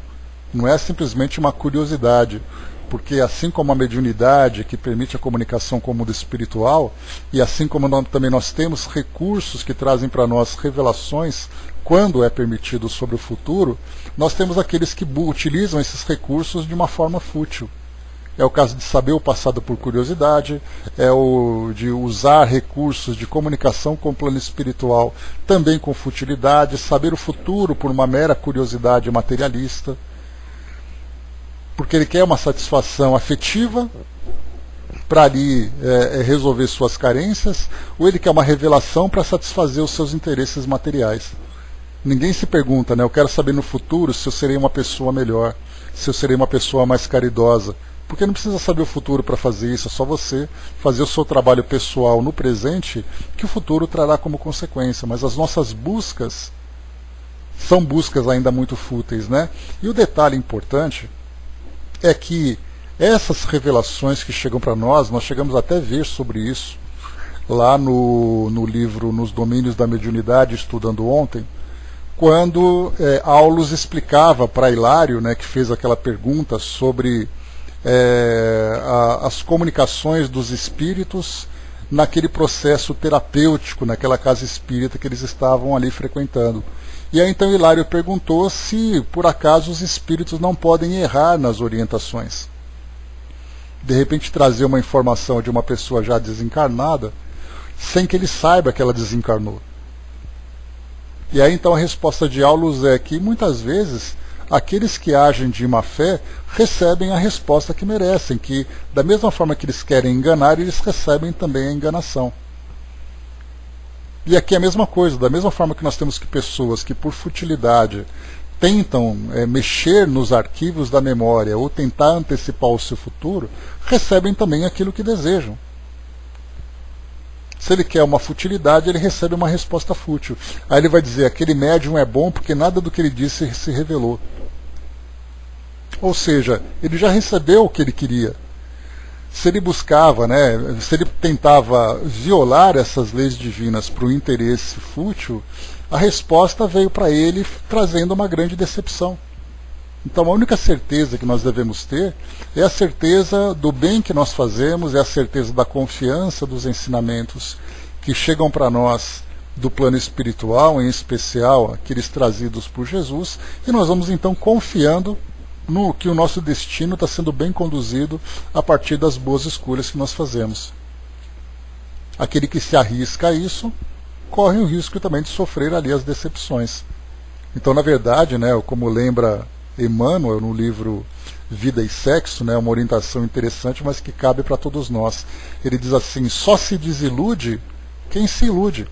Não é simplesmente uma curiosidade, porque assim como a mediunidade, que permite a comunicação com o mundo espiritual, e assim como também nós temos recursos que trazem para nós revelações, quando é permitido sobre o futuro, nós temos aqueles que utilizam esses recursos de uma forma fútil. É o caso de saber o passado por curiosidade, é o de usar recursos de comunicação com o plano espiritual também com futilidade, saber o futuro por uma mera curiosidade materialista, porque ele quer uma satisfação afetiva para ali resolver suas carências, ou ele quer uma revelação para satisfazer os seus interesses materiais. Ninguém se pergunta, né, eu quero saber no futuro se eu serei uma pessoa melhor, se eu serei uma pessoa mais caridosa. Porque não precisa saber o futuro para fazer isso, é só você fazer o seu trabalho pessoal no presente, que o futuro trará como consequência. Mas as nossas buscas são buscas ainda muito fúteis, né? E o detalhe importante é que essas revelações que chegam para nós chegamos até a ver sobre isso lá no livro Nos Domínios da Mediunidade, estudando ontem, quando Aulus explicava para Hilário, né, que fez aquela pergunta sobre as comunicações dos espíritos naquele processo terapêutico, naquela casa espírita que eles estavam ali frequentando. E aí então Hilário perguntou se por acaso os espíritos não podem errar nas orientações. De repente trazer uma informação de uma pessoa já desencarnada, sem que ele saiba que ela desencarnou. E aí então a resposta de Aulus é que muitas vezes aqueles que agem de má fé recebem a resposta que merecem, que da mesma forma que eles querem enganar, eles recebem também a enganação. E aqui é a mesma coisa, da mesma forma que nós temos que pessoas que por futilidade tentam mexer nos arquivos da memória ou tentar antecipar o seu futuro, recebem também aquilo que desejam. Se ele quer uma futilidade, ele recebe uma resposta fútil. Aí ele vai dizer, aquele médium é bom porque nada do que ele disse se revelou. Ou seja, ele já recebeu o que ele queria. Se ele buscava, né, se ele tentava violar essas leis divinas para o interesse fútil, a resposta veio para ele trazendo uma grande decepção. Então a única certeza que nós devemos ter é a certeza do bem que nós fazemos, é a certeza da confiança dos ensinamentos que chegam para nós do plano espiritual, em especial aqueles trazidos por Jesus, e nós vamos então confiando no que o nosso destino está sendo bem conduzido a partir das boas escolhas que nós fazemos. Aquele que se arrisca a isso, corre o risco também de sofrer ali as decepções. Então, na verdade, né, como lembra Emmanuel no livro Vida e Sexo, né, uma orientação interessante, mas que cabe para todos nós. Ele diz assim, só se desilude quem se ilude.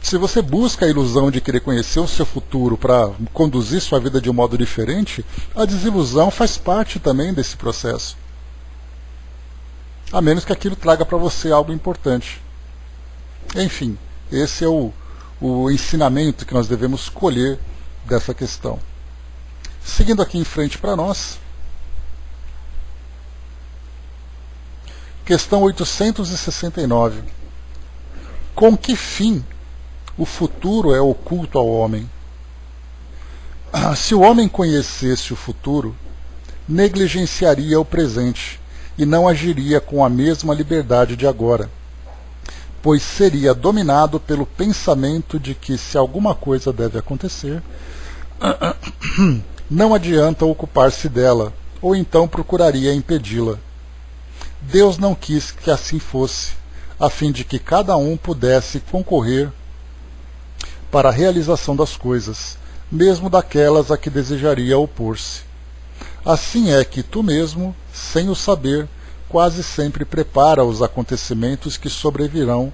Se você busca a ilusão de querer conhecer o seu futuro para conduzir sua vida de um modo diferente, a desilusão faz parte também desse processo. A menos que aquilo traga para você algo importante. Enfim, esse é o ensinamento que nós devemos colher dessa questão. Seguindo aqui em frente para nós, questão 869. Com que fim o futuro é oculto ao homem? Se o homem conhecesse o futuro, negligenciaria o presente e não agiria com a mesma liberdade de agora, pois seria dominado pelo pensamento de que, se alguma coisa deve acontecer, não adianta ocupar-se dela, ou então procuraria impedi-la. Deus não quis que assim fosse, a fim de que cada um pudesse concorrer para a realização das coisas, mesmo daquelas a que desejaria opor-se. Assim é que tu mesmo, sem o saber, quase sempre prepara os acontecimentos que sobrevirão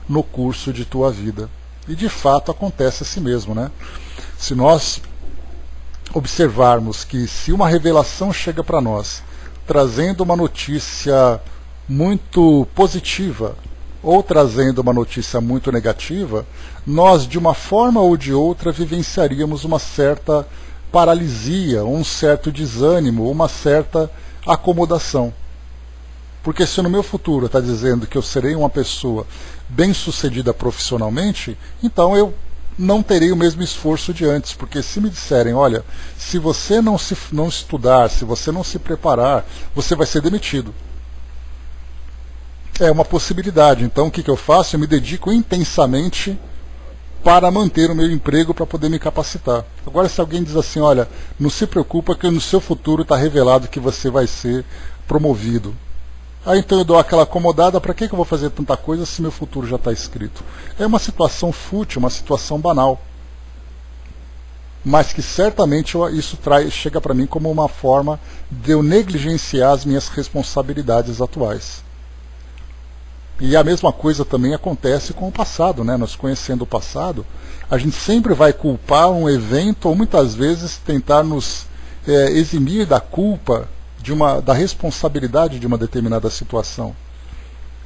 no curso de tua vida. E de fato acontece assim mesmo, né? Se nós observarmos que se uma revelação chega para nós, trazendo uma notícia muito positiva, ou trazendo uma notícia muito negativa, nós, de uma forma ou de outra, vivenciaríamos uma certa paralisia, um certo desânimo, uma certa acomodação. Porque se no meu futuro está dizendo que eu serei uma pessoa bem-sucedida profissionalmente, então eu não terei o mesmo esforço de antes. Porque se me disserem, olha, se você não estudar, se você não se preparar, você vai ser demitido. É uma possibilidade. Então o que eu faço? Eu me dedico intensamente para manter o meu emprego, para poder me capacitar. Agora, se alguém diz assim, olha, não se preocupa que no seu futuro está revelado que você vai ser promovido. Aí então eu dou aquela acomodada, para que eu vou fazer tanta coisa se meu futuro já está escrito? É uma situação fútil, uma situação banal. Mas que certamente isso chega para mim como uma forma de eu negligenciar as minhas responsabilidades atuais. E a mesma coisa também acontece com o passado, né? Nós conhecendo o passado, a gente sempre vai culpar um evento, ou muitas vezes tentar nos eximir da culpa, da responsabilidade de uma determinada situação.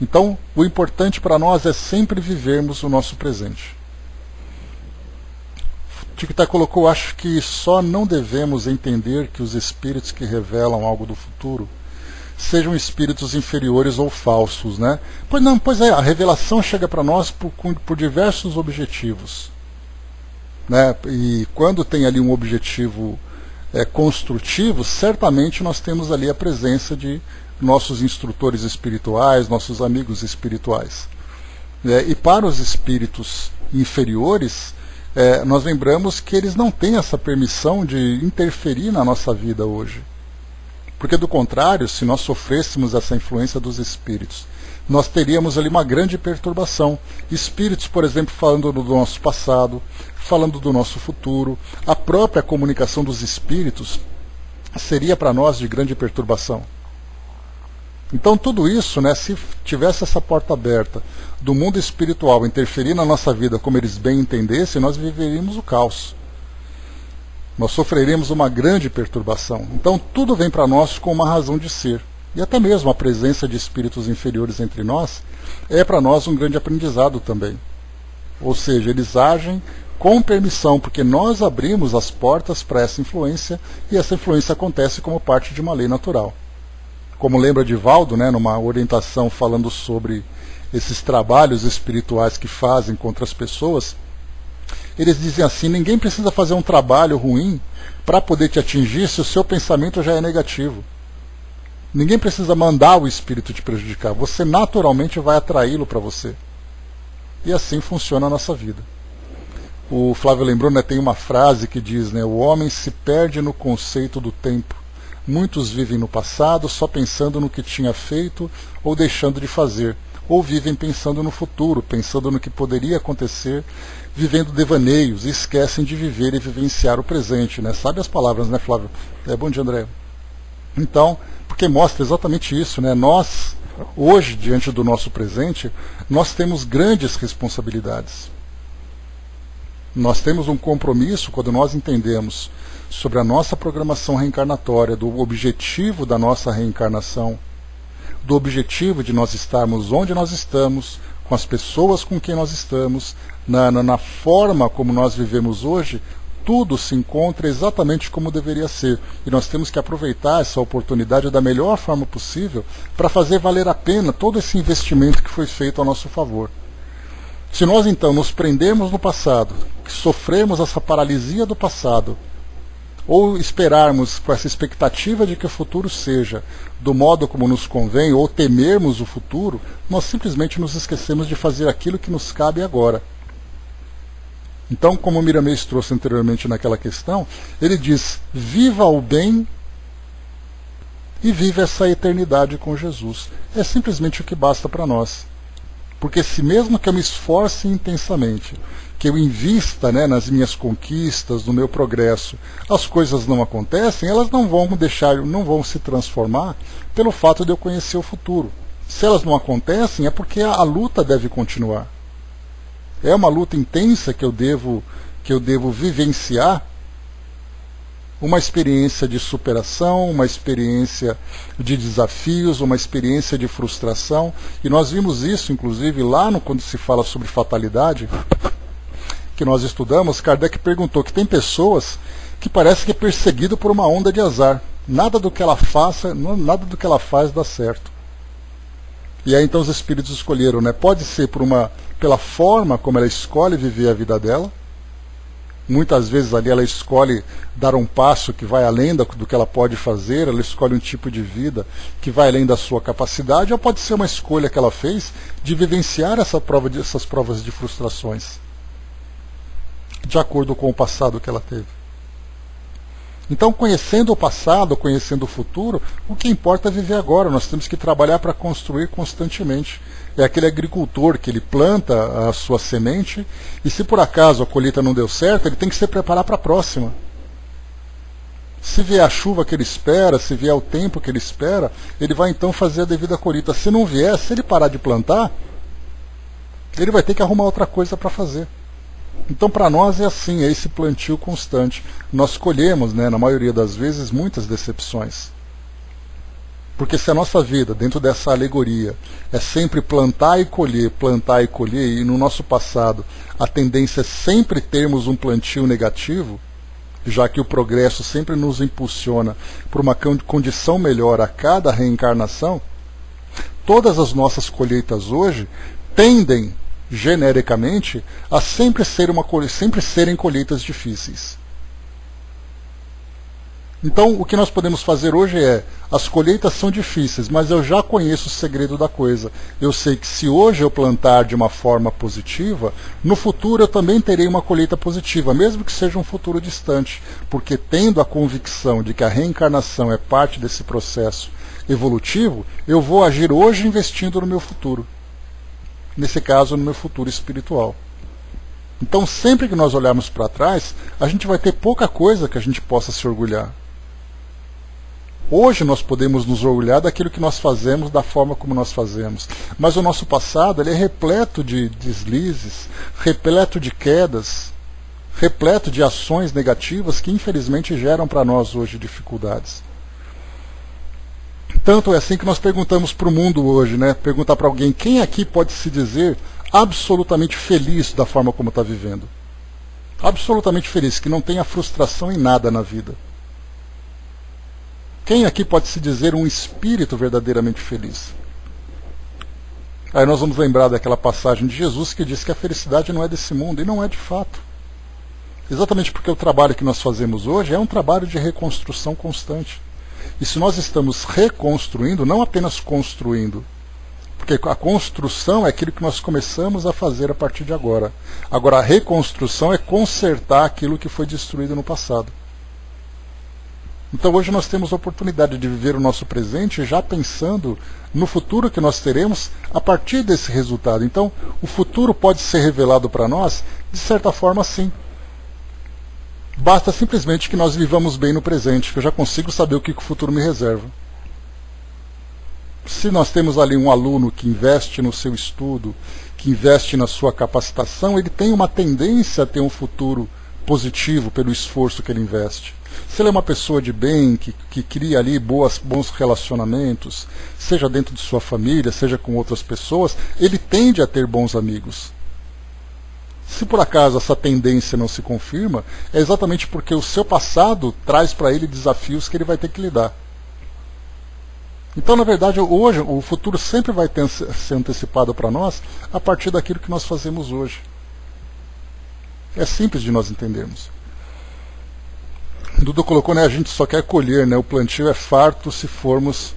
Então, o importante para nós é sempre vivermos o nosso presente. Tiquitá colocou, acho que só não devemos entender que os espíritos que revelam algo do futuro sejam espíritos inferiores ou falsos, né? Pois é, a revelação chega para nós por diversos objetivos, né? E quando tem ali um objetivo construtivo, certamente nós temos ali a presença de nossos instrutores espirituais, nossos amigos espirituais. E para os espíritos inferiores, nós lembramos que eles não têm essa permissão de interferir na nossa vida hoje. Porque, do contrário, se nós sofrêssemos essa influência dos espíritos, nós teríamos ali uma grande perturbação. Espíritos, por exemplo, falando do nosso passado, falando do nosso futuro. A própria comunicação dos espíritos seria para nós de grande perturbação. Então, tudo isso, né, se tivesse essa porta aberta do mundo espiritual interferir na nossa vida como eles bem entendessem, nós viveríamos o caos. Nós sofreremos uma grande perturbação. Então tudo vem para nós com uma razão de ser. E até mesmo a presença de espíritos inferiores entre nós é para nós um grande aprendizado também. Ou seja, eles agem com permissão, porque nós abrimos as portas para essa influência, e essa influência acontece como parte de uma lei natural. Como lembra Divaldo, né, numa orientação falando sobre esses trabalhos espirituais que fazem contra as pessoas, eles dizem assim, ninguém precisa fazer um trabalho ruim para poder te atingir se o seu pensamento já é negativo. Ninguém precisa mandar o espírito te prejudicar, você naturalmente vai atraí-lo para você. E assim funciona a nossa vida. O Flávio lembrou, né, tem uma frase que diz, né, o homem se perde no conceito do tempo. Muitos vivem no passado só pensando no que tinha feito ou deixando de fazer. Ou vivem pensando no futuro, pensando no que poderia acontecer, vivendo devaneios, e esquecem de viver e vivenciar o presente, né? Sabe as palavras, né, Flávio? Bom dia, André. Então, porque mostra exatamente isso, né? Nós, hoje, diante do nosso presente, nós temos grandes responsabilidades. Nós temos um compromisso quando nós entendemos sobre a nossa programação reencarnatória, do objetivo da nossa reencarnação, do objetivo de nós estarmos onde nós estamos, com as pessoas com quem nós estamos, na forma como nós vivemos hoje, tudo se encontra exatamente como deveria ser. E nós temos que aproveitar essa oportunidade da melhor forma possível para fazer valer a pena todo esse investimento que foi feito a nosso favor. Se nós então nos prendermos no passado, sofremos essa paralisia do passado, ou esperarmos com essa expectativa de que o futuro seja do modo como nos convém, ou temermos o futuro, nós simplesmente nos esquecemos de fazer aquilo que nos cabe agora. Então, como o Miramês trouxe anteriormente naquela questão, ele diz, viva o bem e viva essa eternidade com Jesus. É simplesmente o que basta para nós. Porque se mesmo que eu me esforce intensamente, que eu invista, né, nas minhas conquistas, no meu progresso, as coisas não acontecem, elas não vão não vão se transformar pelo fato de eu conhecer o futuro. Se elas não acontecem, é porque a luta deve continuar. É uma luta intensa que eu devo vivenciar, uma experiência de superação, uma experiência de desafios, uma experiência de frustração. E nós vimos isso, inclusive, lá quando se fala sobre fatalidade, que nós estudamos. Kardec perguntou que tem pessoas que parece que é perseguido por uma onda de azar. Nada do que ela faz dá certo. E aí então os espíritos escolheram, né? Pode ser pela forma como ela escolhe viver a vida dela. Muitas vezes ali ela escolhe dar um passo que vai além do que ela pode fazer, ela escolhe um tipo de vida que vai além da sua capacidade, ou pode ser uma escolha que ela fez de vivenciar essas provas de frustrações, de acordo com o passado que ela teve. Então, conhecendo o passado, conhecendo o futuro, o que importa é viver agora. Nós temos que trabalhar para construir constantemente. É aquele agricultor que ele planta a sua semente e, se por acaso a colheita não deu certo, ele tem que se preparar para a próxima. Se vier a chuva que ele espera, se vier o tempo que ele espera, ele vai então fazer a devida colheita. Se não vier, se ele parar de plantar, ele vai ter que arrumar outra coisa para fazer. Então, para nós é assim, é esse plantio constante. Nós colhemos, né, na maioria das vezes, muitas decepções. Porque se a nossa vida, dentro dessa alegoria, é sempre plantar e colher, e no nosso passado a tendência é sempre termos um plantio negativo, já que o progresso sempre nos impulsiona para uma condição melhor a cada reencarnação, todas as nossas colheitas hoje tendem, genericamente, a sempre serem colheitas difíceis. Então, o que nós podemos fazer hoje é, as colheitas são difíceis, mas eu já conheço o segredo da coisa. Eu sei que se hoje eu plantar de uma forma positiva, no futuro eu também terei uma colheita positiva, mesmo que seja um futuro distante, porque tendo a convicção de que a reencarnação é parte desse processo evolutivo, eu vou agir hoje investindo no meu futuro. Nesse caso, no meu futuro espiritual. Então, sempre que nós olharmos para trás, a gente vai ter pouca coisa que a gente possa se orgulhar. Hoje nós podemos nos orgulhar daquilo que nós fazemos, da forma como nós fazemos. Mas o nosso passado ele é repleto de deslizes, repleto de quedas, repleto de ações negativas que infelizmente geram para nós hoje dificuldades. Tanto é assim que nós perguntamos para o mundo hoje, né? Perguntar para alguém, quem aqui pode se dizer absolutamente feliz da forma como está vivendo? Absolutamente feliz, que não tenha frustração em nada na vida. Quem aqui pode se dizer um espírito verdadeiramente feliz? Aí nós vamos lembrar daquela passagem de Jesus que diz que a felicidade não é desse mundo, e não é de fato. Exatamente porque o trabalho que nós fazemos hoje é um trabalho de reconstrução constante. E se nós estamos reconstruindo, não apenas construindo, porque a construção é aquilo que nós começamos a fazer a partir de agora. Agora, a reconstrução é consertar aquilo que foi destruído no passado. Então hoje nós temos a oportunidade de viver o nosso presente já pensando no futuro que nós teremos a partir desse resultado. Então, o futuro pode ser revelado para nós, de certa forma, sim. Basta simplesmente que nós vivamos bem no presente, que eu já consigo saber o que o futuro me reserva. Se nós temos ali um aluno que investe no seu estudo, que investe na sua capacitação, ele tem uma tendência a ter um futuro positivo pelo esforço que ele investe. Se ele é uma pessoa de bem, que cria ali bons relacionamentos, seja dentro de sua família, seja com outras pessoas, ele tende a ter bons amigos. Se por acaso essa tendência não se confirma, é exatamente porque o seu passado traz para ele desafios que ele vai ter que lidar. Então, na verdade, hoje, o futuro sempre vai ser antecipado para nós a partir daquilo que nós fazemos hoje. É simples de nós entendermos. Dudu colocou, né, a gente só quer colher, né, o plantio é farto se formos,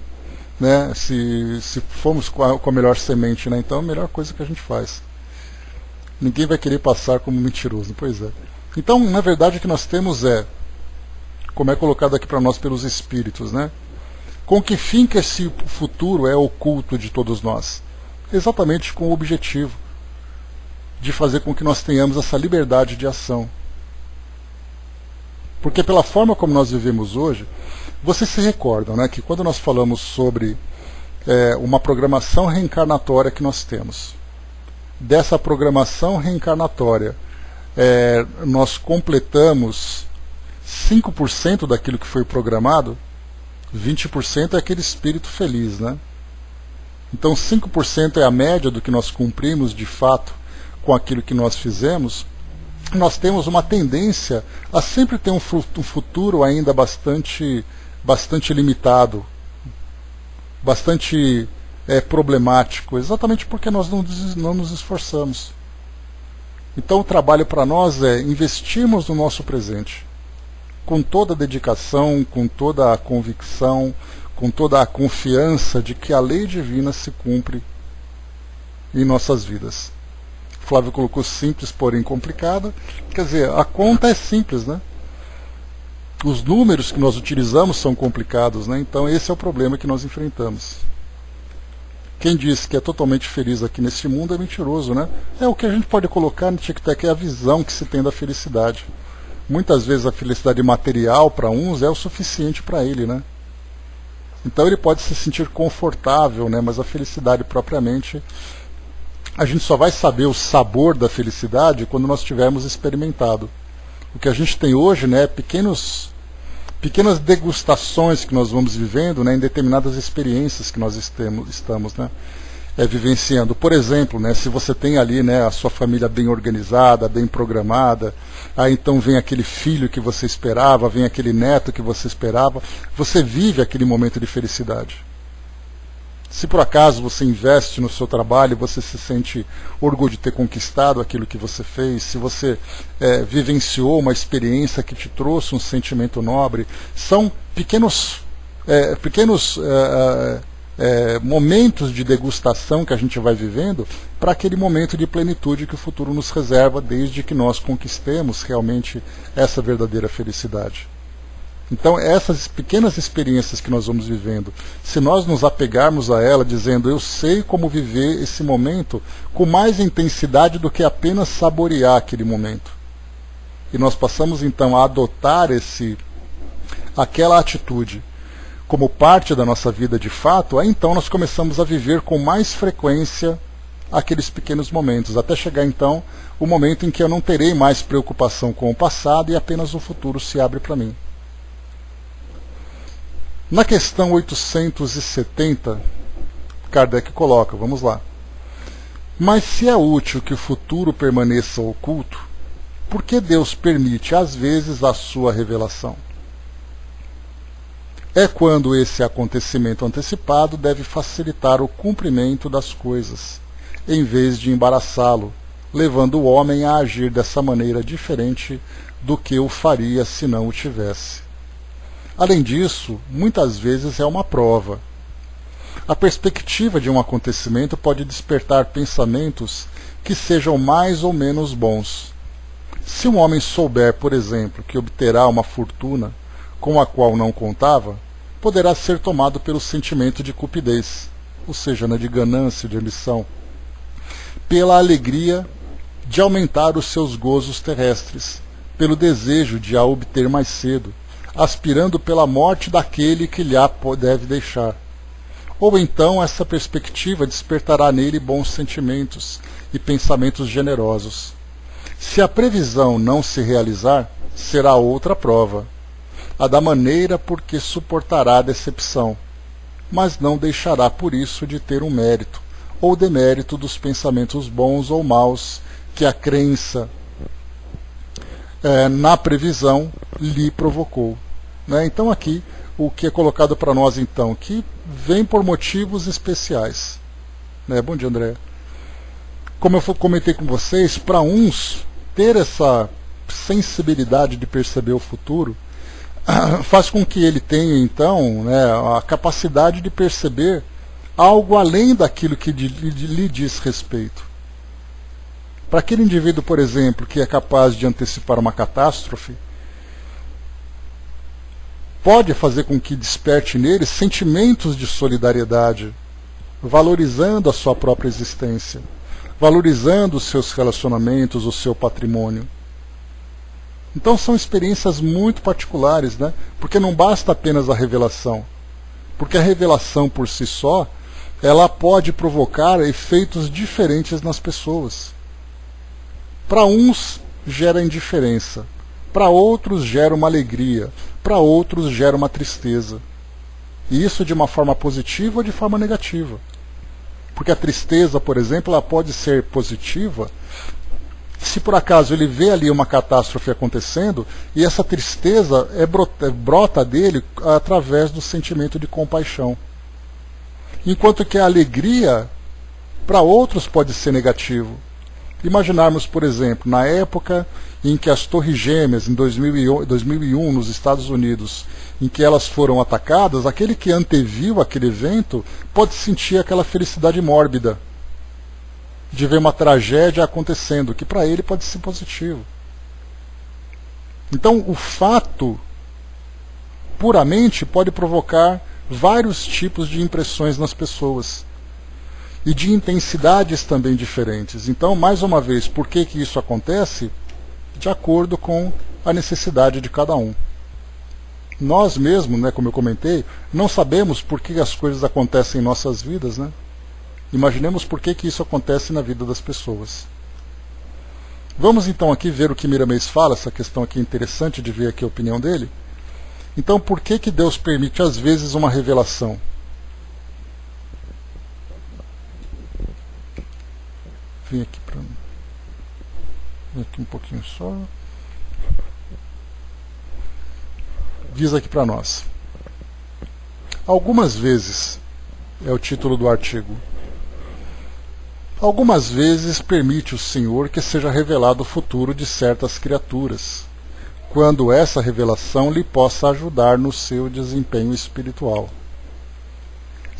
né, se formos com a melhor semente, né, então é a melhor coisa que a gente faz. Ninguém vai querer passar como mentiroso, pois é. Então, na verdade, o que nós temos é, como é colocado aqui para nós pelos espíritos, né, com que fim que esse futuro é oculto de todos nós? exatamente com o objetivo de fazer com que nós tenhamos essa liberdade de ação. Porque pela forma como nós vivemos hoje, vocês se recordam, né, que quando nós falamos sobre uma programação reencarnatória que nós temos, dessa programação reencarnatória, nós completamos 5% daquilo que foi programado, 20% é aquele espírito feliz, né? Então 5% é a média do que nós cumprimos de fato com aquilo que nós fizemos. Nós temos uma tendência a sempre ter um futuro ainda bastante limitado, bastante problemático, exatamente porque nós não nos esforçamos. Então o trabalho para nós é investirmos no nosso presente, com toda a dedicação, com toda a convicção, com toda a confiança de que a lei divina se cumpre em nossas vidas. Flávio colocou simples, porém complicada. Quer dizer, a conta é simples, né? Os números que nós utilizamos são complicados, né? Então esse é o problema que nós enfrentamos. Quem diz que é totalmente feliz aqui nesse mundo é mentiroso, né? É o que a gente pode colocar no tic-tac, é a visão que se tem da felicidade. Muitas vezes a felicidade material para uns é o suficiente para ele, né? Então ele pode se sentir confortável, né? Mas a felicidade propriamente, a gente só vai saber o sabor da felicidade quando nós tivermos experimentado. O que a gente tem hoje, né, é pequenas degustações que nós vamos vivendo, né, em determinadas experiências que nós estamos, né, vivenciando. Por exemplo, né, se você tem ali, né, a sua família bem organizada, bem programada, aí então vem aquele filho que você esperava, vem aquele neto que você esperava, você vive aquele momento de felicidade. Se por acaso você investe no seu trabalho, você se sente orgulho de ter conquistado aquilo que você fez, se você vivenciou uma experiência que te trouxe um sentimento nobre, são pequenos momentos de degustação que a gente vai vivendo para aquele momento de plenitude que o futuro nos reserva, desde que nós conquistemos realmente essa verdadeira felicidade. Então essas pequenas experiências que nós vamos vivendo, se nós nos apegarmos a ela dizendo eu sei como viver esse momento com mais intensidade do que apenas saborear aquele momento, e nós passamos então a adotar aquela atitude como parte da nossa vida de fato, aí então nós começamos a viver com mais frequência aqueles pequenos momentos, até chegar então o momento em que eu não terei mais preocupação com o passado e apenas o futuro se abre para mim. Na questão 870, Kardec coloca, vamos lá. Mas se é útil que o futuro permaneça oculto, por que Deus permite às vezes a sua revelação? É quando esse acontecimento antecipado deve facilitar o cumprimento das coisas, em vez de embaraçá-lo, levando o homem a agir dessa maneira diferente do que o faria se não o tivesse. Além disso, muitas vezes é uma prova. A perspectiva de um acontecimento pode despertar pensamentos que sejam mais ou menos bons. Se um homem souber, por exemplo, que obterá uma fortuna com a qual não contava, poderá ser tomado pelo sentimento de cupidez, ou seja, de ganância, de ambição, pela alegria de aumentar os seus gozos terrestres, pelo desejo de a obter mais cedo, aspirando pela morte daquele que lhe a deve deixar. Ou então essa perspectiva despertará nele bons sentimentos e pensamentos generosos. Se a previsão não se realizar, será outra prova, a da maneira por que suportará a decepção, mas não deixará por isso de ter um mérito ou demérito dos pensamentos bons ou maus que a crença na previsão lhe provocou. Né? Então aqui o que é colocado para nós então, que vem por motivos especiais. Né? Bom dia, André. Como eu comentei com vocês, para uns ter essa sensibilidade de perceber o futuro faz com que ele tenha então, né, a capacidade de perceber algo além daquilo que lhe diz respeito. Para aquele indivíduo, por exemplo, que é capaz de antecipar uma catástrofe, pode fazer com que desperte nele sentimentos de solidariedade valorizando a sua própria existência, valorizando os seus relacionamentos, o seu patrimônio. Então são experiências muito particulares, né? Porque não basta apenas a revelação. Porque a revelação por si só, ela pode provocar efeitos diferentes nas pessoas. Para uns gera indiferença, para outros gera uma alegria, para outros gera uma tristeza. E isso de uma forma positiva ou de forma negativa. Porque a tristeza, por exemplo, ela pode ser positiva se por acaso ele vê ali uma catástrofe acontecendo e essa tristeza brota dele através do sentimento de compaixão. Enquanto que a alegria, para outros, pode ser negativo. Imaginarmos, por exemplo, na época em que as Torres Gêmeas, em 2001, nos Estados Unidos, em que elas foram atacadas, aquele que anteviu aquele evento pode sentir aquela felicidade mórbida de ver uma tragédia acontecendo, que para ele pode ser positivo. Então, o fato puramente pode provocar vários tipos de impressões nas pessoas e de intensidades também diferentes. Então, mais uma vez, por que isso acontece? De acordo com a necessidade de cada um. Nós mesmos, né, como eu comentei, não sabemos por que as coisas acontecem em nossas vidas, né? Imaginemos por que isso acontece na vida das pessoas. Vamos então aqui ver o que Miramês fala, essa questão aqui é interessante de ver aqui a opinião dele. Então, por que Deus permite às vezes uma revelação? Vem aqui para mim. Vem aqui um pouquinho só. Diz aqui para nós. Algumas vezes, é o título do artigo. Algumas vezes permite o Senhor que seja revelado o futuro de certas criaturas, quando essa revelação lhe possa ajudar no seu desempenho espiritual.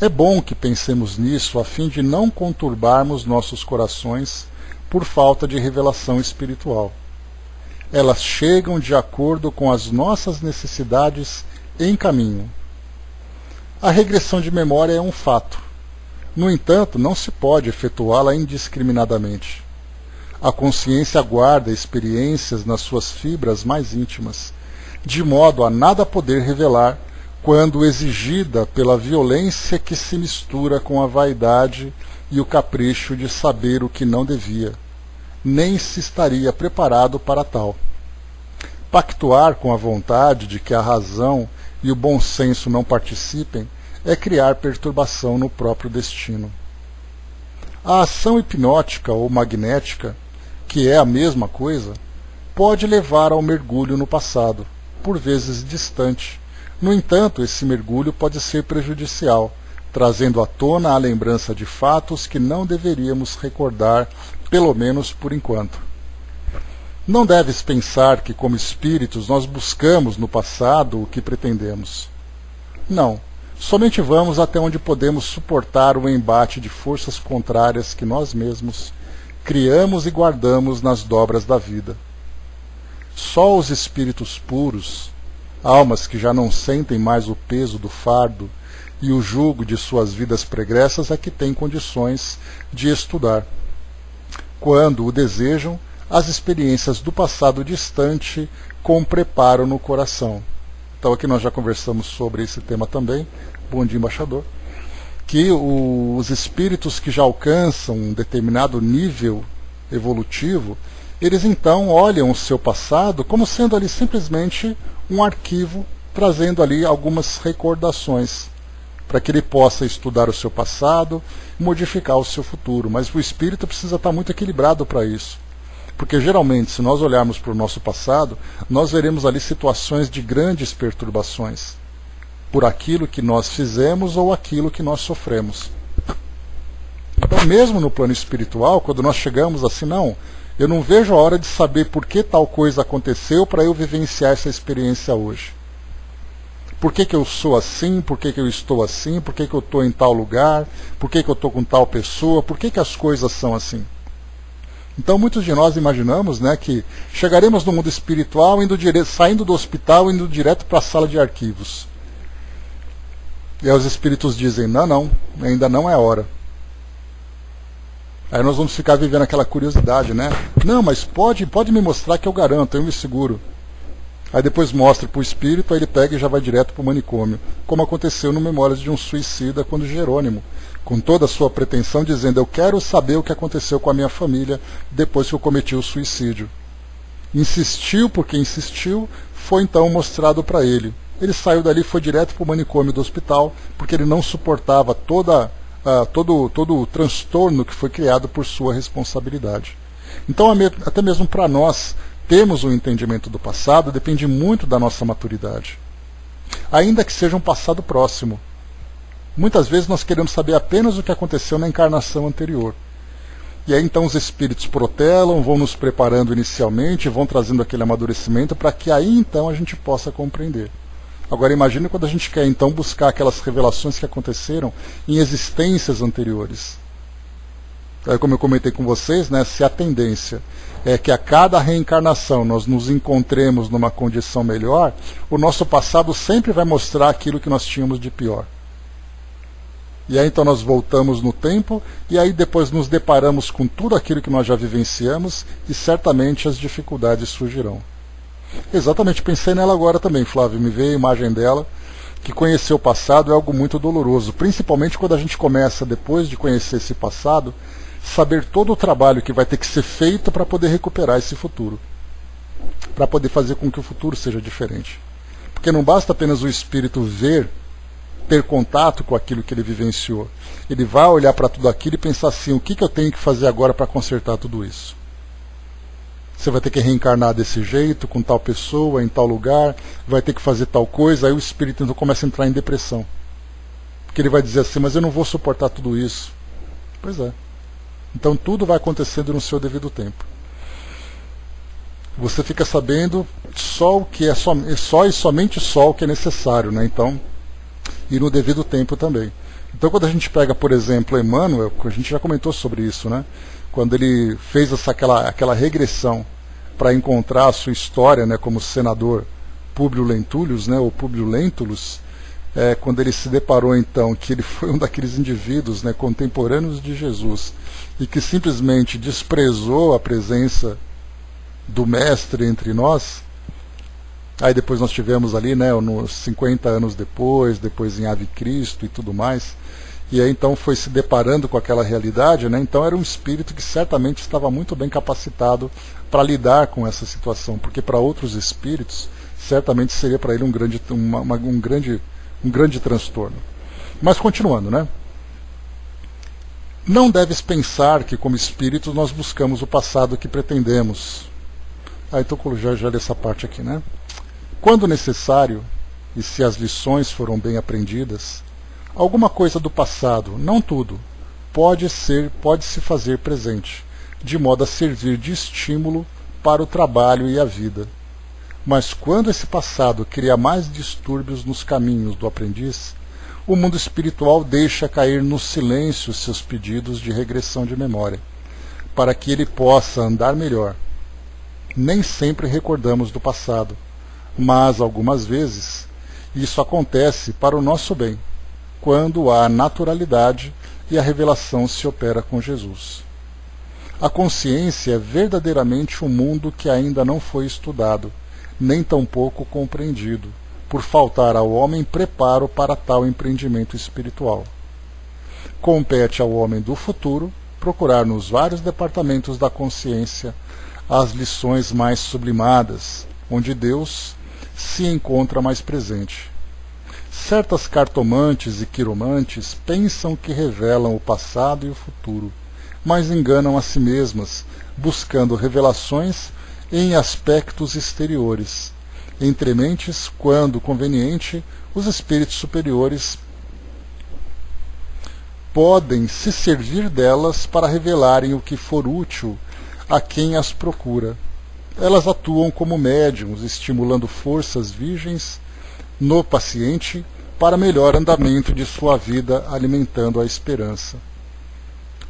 É bom que pensemos nisso a fim de não conturbarmos nossos corações por falta de revelação espiritual. Elas chegam de acordo com as nossas necessidades em caminho. A regressão de memória é um fato. No entanto, não se pode efetuá-la indiscriminadamente. A consciência guarda experiências nas suas fibras mais íntimas, de modo a nada poder revelar quando exigida pela violência que se mistura com a vaidade e o capricho de saber o que não devia, nem se estaria preparado para tal. Pactuar com a vontade de que a razão e o bom senso não participem é criar perturbação no próprio destino. A ação hipnótica ou magnética, que é a mesma coisa, pode levar ao mergulho no passado, por vezes distante. No entanto, esse mergulho pode ser prejudicial, trazendo à tona a lembrança de fatos que não deveríamos recordar, pelo menos por enquanto. Não deves pensar que, como espíritos, nós buscamos no passado o que pretendemos. Não. Somente vamos até onde podemos suportar o embate de forças contrárias que nós mesmos criamos e guardamos nas dobras da vida. Só os espíritos puros, almas que já não sentem mais o peso do fardo e o jugo de suas vidas pregressas, é que têm condições de estudar, quando o desejam, as experiências do passado distante com preparo no coração. Então aqui nós já conversamos sobre esse tema também, bom dia, embaixador, que os espíritos que já alcançam um determinado nível evolutivo, eles então olham o seu passado como sendo ali simplesmente um arquivo, trazendo ali algumas recordações, para que ele possa estudar o seu passado e modificar o seu futuro. Mas o espírito precisa estar muito equilibrado para isso. Porque geralmente, se nós olharmos para o nosso passado, nós veremos ali situações de grandes perturbações, por aquilo que nós fizemos ou aquilo que nós sofremos. Então, mesmo no plano espiritual, quando nós chegamos assim, não, eu não vejo a hora de saber por que tal coisa aconteceu para eu vivenciar essa experiência hoje. Por que eu sou assim? Por que eu estou assim? Por que eu estou em tal lugar? Por que eu estou com tal pessoa? Por que as coisas são assim? Então muitos de nós imaginamos, né, que chegaremos no mundo espiritual saindo do hospital, indo direto para a sala de arquivos. E aí os espíritos dizem, não, ainda não é a hora. Aí nós vamos ficar vivendo aquela curiosidade, né? Não, mas pode me mostrar que eu garanto, eu me seguro. Aí depois mostra para o espírito, aí ele pega e já vai direto para o manicômio. Como aconteceu no Memórias de um Suicida, quando Jerônimo, com toda a sua pretensão, dizendo, eu quero saber o que aconteceu com a minha família depois que eu cometi o suicídio. Insistiu porque insistiu, foi então mostrado para ele. Ele saiu dali e foi direto para o manicômio do hospital, porque ele não suportava todo o transtorno que foi criado por sua responsabilidade. Então, até mesmo para nós, termos um entendimento do passado depende muito da nossa maturidade. Ainda que seja um passado próximo. Muitas vezes nós queremos saber apenas o que aconteceu na encarnação anterior. E aí então os espíritos protelam, vão nos preparando inicialmente, vão trazendo aquele amadurecimento para que aí então a gente possa compreender. Agora imagine quando a gente quer então buscar aquelas revelações que aconteceram em existências anteriores. Como eu comentei com vocês, né, se a tendência é que a cada reencarnação nós nos encontremos numa condição melhor, o nosso passado sempre vai mostrar aquilo que nós tínhamos de pior. E aí então nós voltamos no tempo e aí depois nos deparamos com tudo aquilo que nós já vivenciamos e certamente as dificuldades surgirão. Exatamente, pensei nela agora também, Flávio, me veio a imagem dela, que conhecer o passado é algo muito doloroso, principalmente quando a gente começa, depois de conhecer esse passado, saber todo o trabalho que vai ter que ser feito para poder recuperar esse futuro, para poder fazer com que o futuro seja diferente. Porque não basta apenas o espírito ver, ter contato com aquilo que ele vivenciou. Ele vai olhar para tudo aquilo e pensar assim, o que eu tenho que fazer agora para consertar tudo isso? Você vai ter que reencarnar desse jeito, com tal pessoa, em tal lugar, vai ter que fazer tal coisa, aí o espírito então começa a entrar em depressão. Porque ele vai dizer assim, mas eu não vou suportar tudo isso. Pois é. Então tudo vai acontecendo no seu devido tempo. Você fica sabendo só o que é só e somente só o que é necessário, né? Então, e no devido tempo também. Então quando a gente pega, por exemplo, Emmanuel, a gente já comentou sobre isso, né? Quando ele fez aquela regressão para encontrar a sua história, né, como senador Públio Lentulus, né, ou Públio Lentulus, quando ele se deparou então que ele foi um daqueles indivíduos, né, contemporâneos de Jesus e que simplesmente desprezou a presença do mestre entre nós. Aí depois nós tivemos ali, né, nos 50 anos depois em Ave Cristo e tudo mais, e aí então foi se deparando com aquela realidade, né? Então era um espírito que certamente estava muito bem capacitado para lidar com essa situação, porque para outros espíritos certamente seria para ele um grande transtorno. Mas continuando, né? Não deves pensar que como espíritos nós buscamos o passado que pretendemos. Então já li essa parte aqui, né? Quando necessário, e se as lições foram bem aprendidas, alguma coisa do passado, não tudo, pode se fazer presente, de modo a servir de estímulo para o trabalho e a vida. Mas quando esse passado cria mais distúrbios nos caminhos do aprendiz, o mundo espiritual deixa cair no silêncio seus pedidos de regressão de memória, para que ele possa andar melhor. Nem sempre recordamos do passado, mas algumas vezes isso acontece para o nosso bem, quando há naturalidade e a revelação se opera com Jesus. A consciência é verdadeiramente um mundo que ainda não foi estudado, nem tampouco compreendido, por faltar ao homem preparo para tal empreendimento espiritual. Compete ao homem do futuro procurar nos vários departamentos da consciência as lições mais sublimadas, onde Deus se encontra mais presente. Certas cartomantes e quiromantes pensam que revelam o passado e o futuro, mas enganam a si mesmas, buscando revelações em aspectos exteriores. Entre mentes, quando conveniente, os espíritos superiores podem se servir delas para revelarem o que for útil a quem as procura. Elas atuam como médiums, estimulando forças virgens no paciente para melhor andamento de sua vida, alimentando a esperança.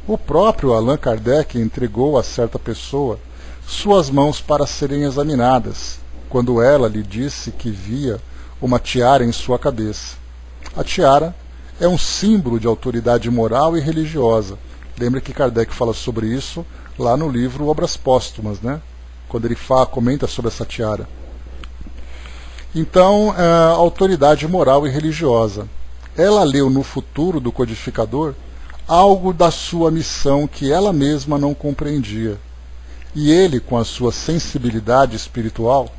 O próprio Allan Kardec entregou a certa pessoa suas mãos para serem examinadas, quando ela lhe disse que via uma tiara em sua cabeça. A tiara é um símbolo de autoridade moral e religiosa. Lembra que Kardec fala sobre isso lá no livro Obras Póstumas, né? Quando ele comenta sobre essa tiara. Então, autoridade moral e religiosa. Ela leu no futuro do codificador algo da sua missão que ela mesma não compreendia. E ele, com a sua sensibilidade espiritual,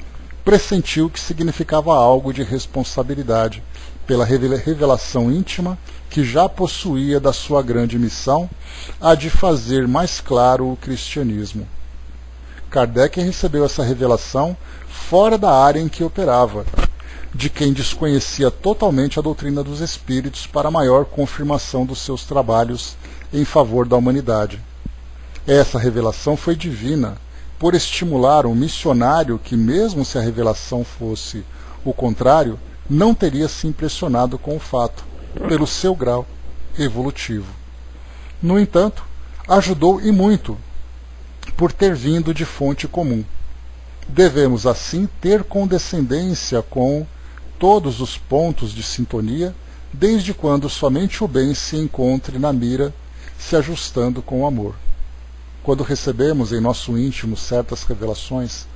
pressentiu que significava algo de responsabilidade, pela revelação íntima que já possuía da sua grande missão, a de fazer mais claro o cristianismo. Kardec recebeu essa revelação fora da área em que operava, de quem desconhecia totalmente a doutrina dos espíritos para maior confirmação dos seus trabalhos em favor da humanidade. Essa revelação foi divina, por estimular um missionário que, mesmo se a revelação fosse o contrário, não teria se impressionado com o fato, pelo seu grau evolutivo. No entanto, ajudou e muito, por ter vindo de fonte comum. Devemos, assim, ter condescendência com todos os pontos de sintonia, desde quando somente o bem se encontre na mira, se ajustando com o amor. Quando recebemos em nosso íntimo certas revelações,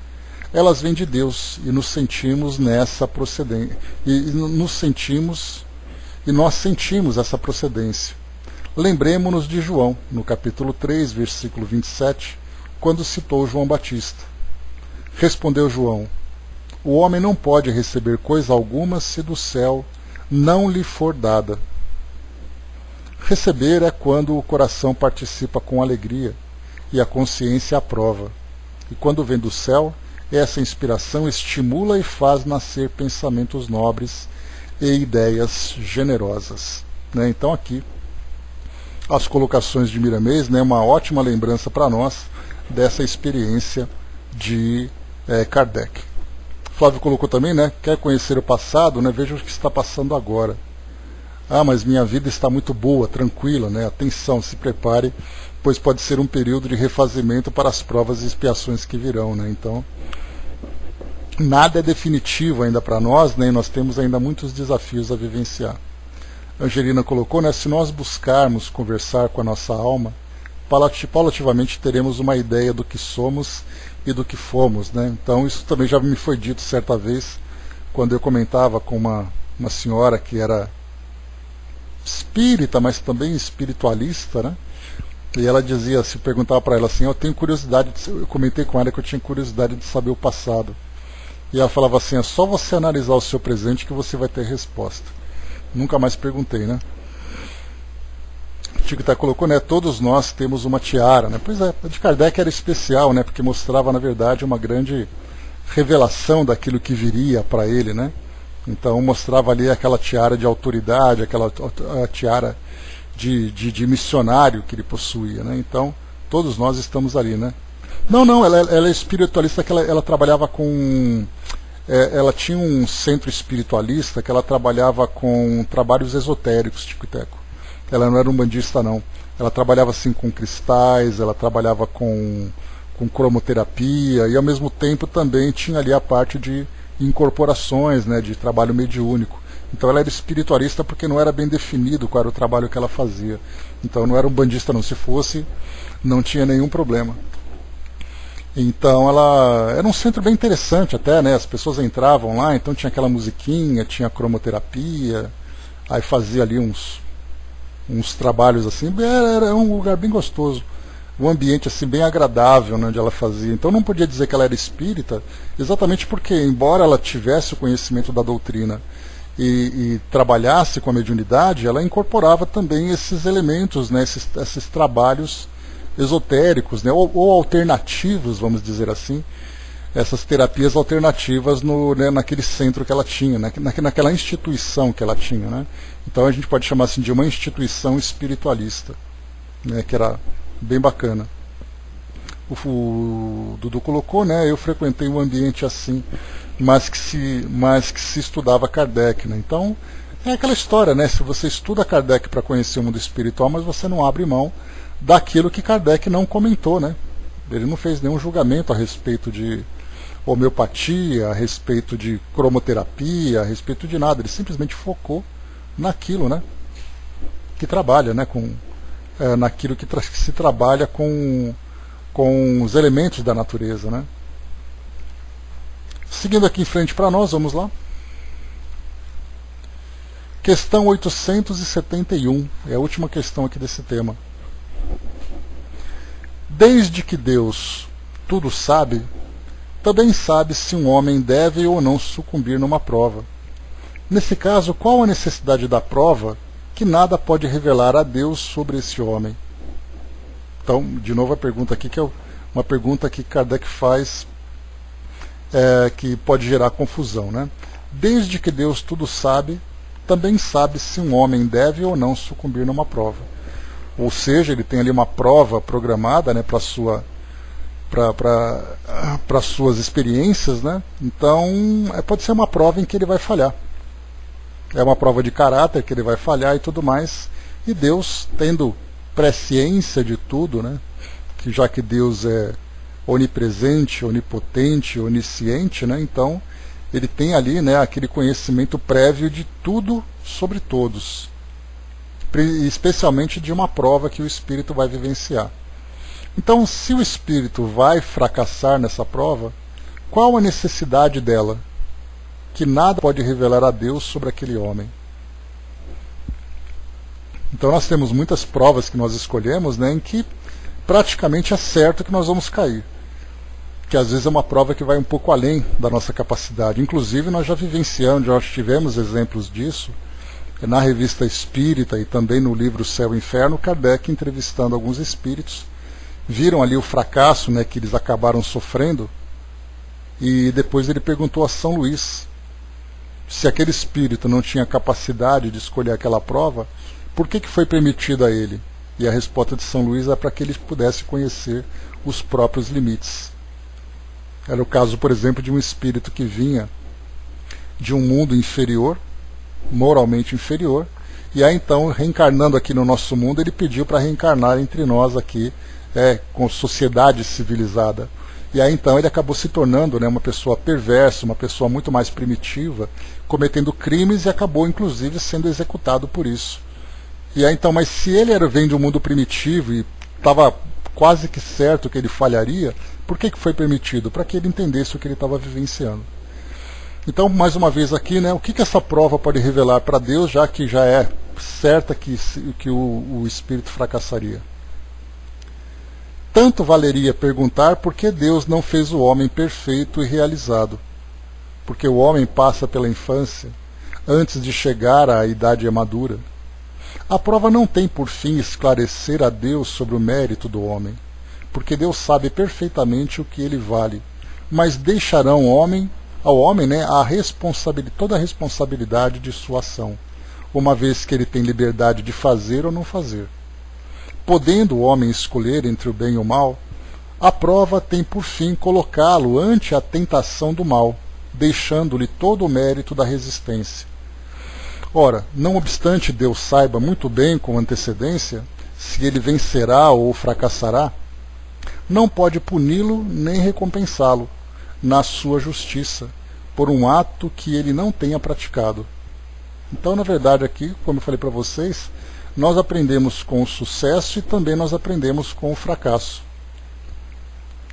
elas vêm de Deus e nos sentimos nessa procedência, nós sentimos essa procedência. Lembremo-nos de João, no capítulo 3, versículo 27, quando citou João Batista. Respondeu João: o homem não pode receber coisa alguma se do céu não lhe for dada. Receber é quando o coração participa com alegria e a consciência aprova. E quando vem do céu, essa inspiração estimula e faz nascer pensamentos nobres e ideias generosas. Então aqui, as colocações de Miramês, uma ótima lembrança para nós dessa experiência de Kardec. Flávio colocou também, quer conhecer o passado, veja o que está passando agora. Ah, mas minha vida está muito boa, tranquila, atenção, se prepare, pois pode ser um período de refazimento para as provas e expiações que virão. Então, nada é definitivo ainda para nós, e nós temos ainda muitos desafios a vivenciar. Angelina colocou, se nós buscarmos conversar com a nossa alma, paulativamente teremos uma ideia do que somos e do que fomos. Então, isso também já me foi dito certa vez, quando eu comentava com uma senhora que era espírita, mas também espiritualista, e ela dizia, se perguntava para ela assim, eu tenho curiosidade, eu comentei com ela que eu tinha curiosidade de saber o passado. E ela falava assim, é só você analisar o seu presente que você vai ter resposta. Nunca mais perguntei, Tico colocou, todos nós temos uma tiara, Pois é, a de Kardec era especial, porque mostrava, na verdade, uma grande revelação daquilo que viria para ele, Então mostrava ali aquela tiara de autoridade, aquela tiara de missionário que ele possuía, Então todos nós estamos ali, Não, ela é espiritualista, que ela trabalhava com... ela tinha um centro espiritualista que ela trabalhava com trabalhos esotéricos, Tico e Teco. Ela não era umbandista, não. Ela trabalhava assim com cristais, ela trabalhava com cromoterapia e ao mesmo tempo também tinha ali a parte de incorporações, de trabalho mediúnico. Então ela era espiritualista porque não era bem definido qual era o trabalho que ela fazia. Então não era umbandista, não. Se fosse, não tinha nenhum problema. Então ela era um centro bem interessante até, as pessoas entravam lá, então tinha aquela musiquinha, tinha cromoterapia, aí fazia ali uns trabalhos assim, era um lugar bem gostoso, um ambiente assim bem agradável, onde ela fazia. Então não podia dizer que ela era espírita, exatamente porque, embora ela tivesse o conhecimento da doutrina e trabalhasse com a mediunidade, ela incorporava também esses elementos, esses trabalhos esotéricos, ou alternativos, vamos dizer assim, essas terapias alternativas naquele centro que ela tinha, naquela instituição que ela tinha. Então a gente pode chamar assim de uma instituição espiritualista, que era bem bacana. O Dudu colocou, eu frequentei um ambiente assim, mas que se estudava Kardec. Então é aquela história, se você estuda Kardec para conhecer o mundo espiritual, mas você não abre mão daquilo que Kardec não comentou, Ele não fez nenhum julgamento a respeito de homeopatia, a respeito de cromoterapia, a respeito de nada. Ele simplesmente focou naquilo, que trabalha, né, naquilo que se trabalha com os elementos da natureza, né? Seguindo aqui em frente para nós, vamos lá. Questão 871, é a última questão aqui desse tema. Desde que Deus tudo sabe, também sabe se um homem deve ou não sucumbir numa prova. Nesse caso, qual a necessidade da prova que nada pode revelar a Deus sobre esse homem? Então, de novo a pergunta aqui, que é uma pergunta que Kardec faz, que pode gerar confusão, né? Desde que Deus tudo sabe, também sabe se um homem deve ou não sucumbir numa prova. Ou seja, ele tem ali uma prova programada, né, para suas experiências, né? Então, pode ser uma prova em que ele vai falhar. É uma prova de caráter que ele vai falhar e tudo mais. E Deus, tendo presciência de tudo, né, que já que Deus é onipresente, onipotente, onisciente, né, então ele tem ali, né, aquele conhecimento prévio de tudo sobre todos, especialmente de uma prova que o espírito vai vivenciar. Então, se o espírito vai fracassar nessa prova, qual a necessidade dela? Que nada pode revelar a Deus sobre aquele homem. Então nós temos muitas provas que nós escolhemos, né, em que praticamente é certo que nós vamos cair. Que às vezes é uma prova que vai um pouco além da nossa capacidade. Inclusive nós já vivenciamos, já tivemos exemplos disso na Revista Espírita e também no livro Céu e Inferno. Kardec, entrevistando alguns espíritos, viram ali o fracasso, né, que eles acabaram sofrendo, e depois ele perguntou a São Luís se aquele espírito não tinha capacidade de escolher aquela prova, por que foi permitido a ele? E a resposta de São Luís é para que ele pudesse conhecer os próprios limites. Era o caso, por exemplo, de um espírito que vinha de um mundo inferior, moralmente inferior, e aí então, reencarnando aqui no nosso mundo, ele pediu para reencarnar entre nós aqui, com sociedade civilizada. E aí então ele acabou se tornando, né, uma pessoa perversa, uma pessoa muito mais primitiva, cometendo crimes e acabou inclusive sendo executado por isso. E aí então, mas se ele vem de um mundo primitivo e estava quase que certo que ele falharia, por que foi permitido? Para que ele entendesse o que ele estava vivenciando. Então, mais uma vez aqui, né, o que essa prova pode revelar para Deus, já que já é certa que o espírito fracassaria? Tanto valeria perguntar por que Deus não fez o homem perfeito e realizado. Porque o homem passa pela infância antes de chegar à idade madura. A prova não tem por fim esclarecer a Deus sobre o mérito do homem, porque Deus sabe perfeitamente o que ele vale, mas deixarão ao homem, né, toda a responsabilidade de sua ação, uma vez que ele tem liberdade de fazer ou não fazer. Podendo o homem escolher entre o bem e o mal, a prova tem por fim colocá-lo ante a tentação do mal, deixando-lhe todo o mérito da resistência. Ora, não obstante Deus saiba muito bem com antecedência se ele vencerá ou fracassará, não pode puni-lo nem recompensá-lo na sua justiça por um ato que ele não tenha praticado. Então, na verdade, aqui, como eu falei para vocês, nós aprendemos com o sucesso e também nós aprendemos com o fracasso.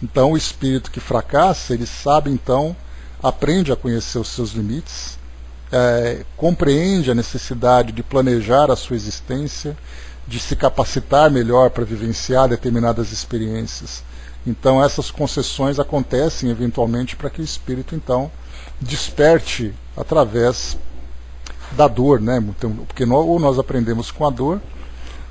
Então, o espírito que fracassa, ele sabe, então, aprende a conhecer os seus limites, compreende a necessidade de planejar a sua existência, de se capacitar melhor para vivenciar determinadas experiências. Então, essas concessões acontecem eventualmente para que o espírito, então, desperte através da dor, né? Então, porque ou nós aprendemos com a dor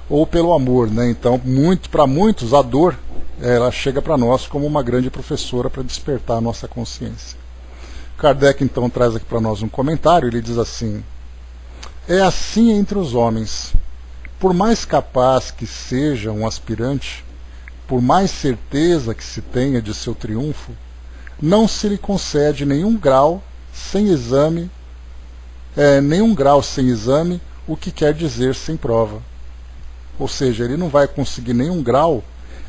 ou pelo amor, né? Então, para muitos, a dor ela chega para nós como uma grande professora para despertar a nossa consciência. Kardec então traz aqui para nós um comentário. Ele diz assim: é assim entre os homens. Por mais capaz que seja um aspirante, por mais certeza que se tenha de seu triunfo, não se lhe concede nenhum grau sem exame, o que quer dizer sem prova. Ou seja, ele não vai conseguir nenhum grau,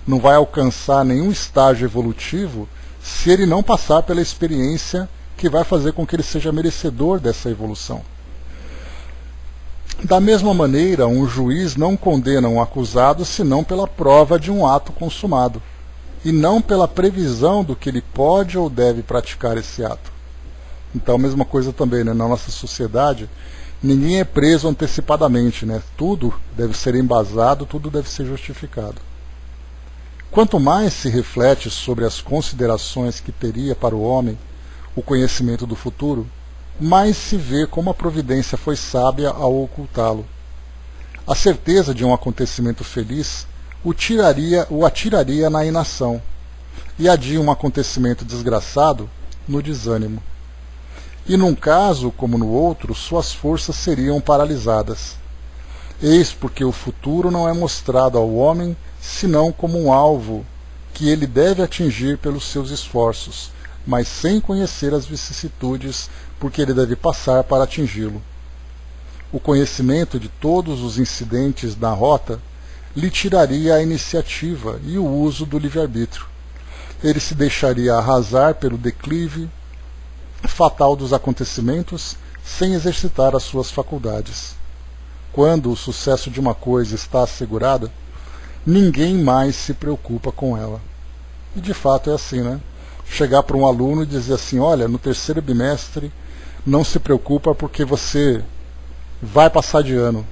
não vai alcançar nenhum estágio evolutivo se ele não passar pela experiência que vai fazer com que ele seja merecedor dessa evolução. Da mesma maneira, um juiz não condena um acusado senão pela prova de um ato consumado, e não pela previsão do que ele pode ou deve praticar esse ato. Então, a mesma coisa também, né? Na nossa sociedade, ninguém é preso antecipadamente, né? Tudo deve ser embasado, tudo deve ser justificado. Quanto mais se reflete sobre as considerações que teria para o homem o conhecimento do futuro, mais se vê como a providência foi sábia ao ocultá-lo. A certeza de um acontecimento feliz o atiraria na inação, e a de um acontecimento desgraçado no desânimo. E num caso como no outro, suas forças seriam paralisadas. Eis porque o futuro não é mostrado ao homem senão como um alvo que ele deve atingir pelos seus esforços, mas sem conhecer as vicissitudes porque ele deve passar para atingi-lo. O conhecimento de todos os incidentes da rota lhe tiraria a iniciativa e o uso do livre-arbítrio. Ele se deixaria arrasar pelo declive fatal dos acontecimentos sem exercitar as suas faculdades. Quando o sucesso de uma coisa está assegurada, ninguém mais se preocupa com ela. E de fato é assim, né? Chegar para um aluno e dizer assim, olha, no terceiro bimestre não se preocupa porque você vai passar de ano.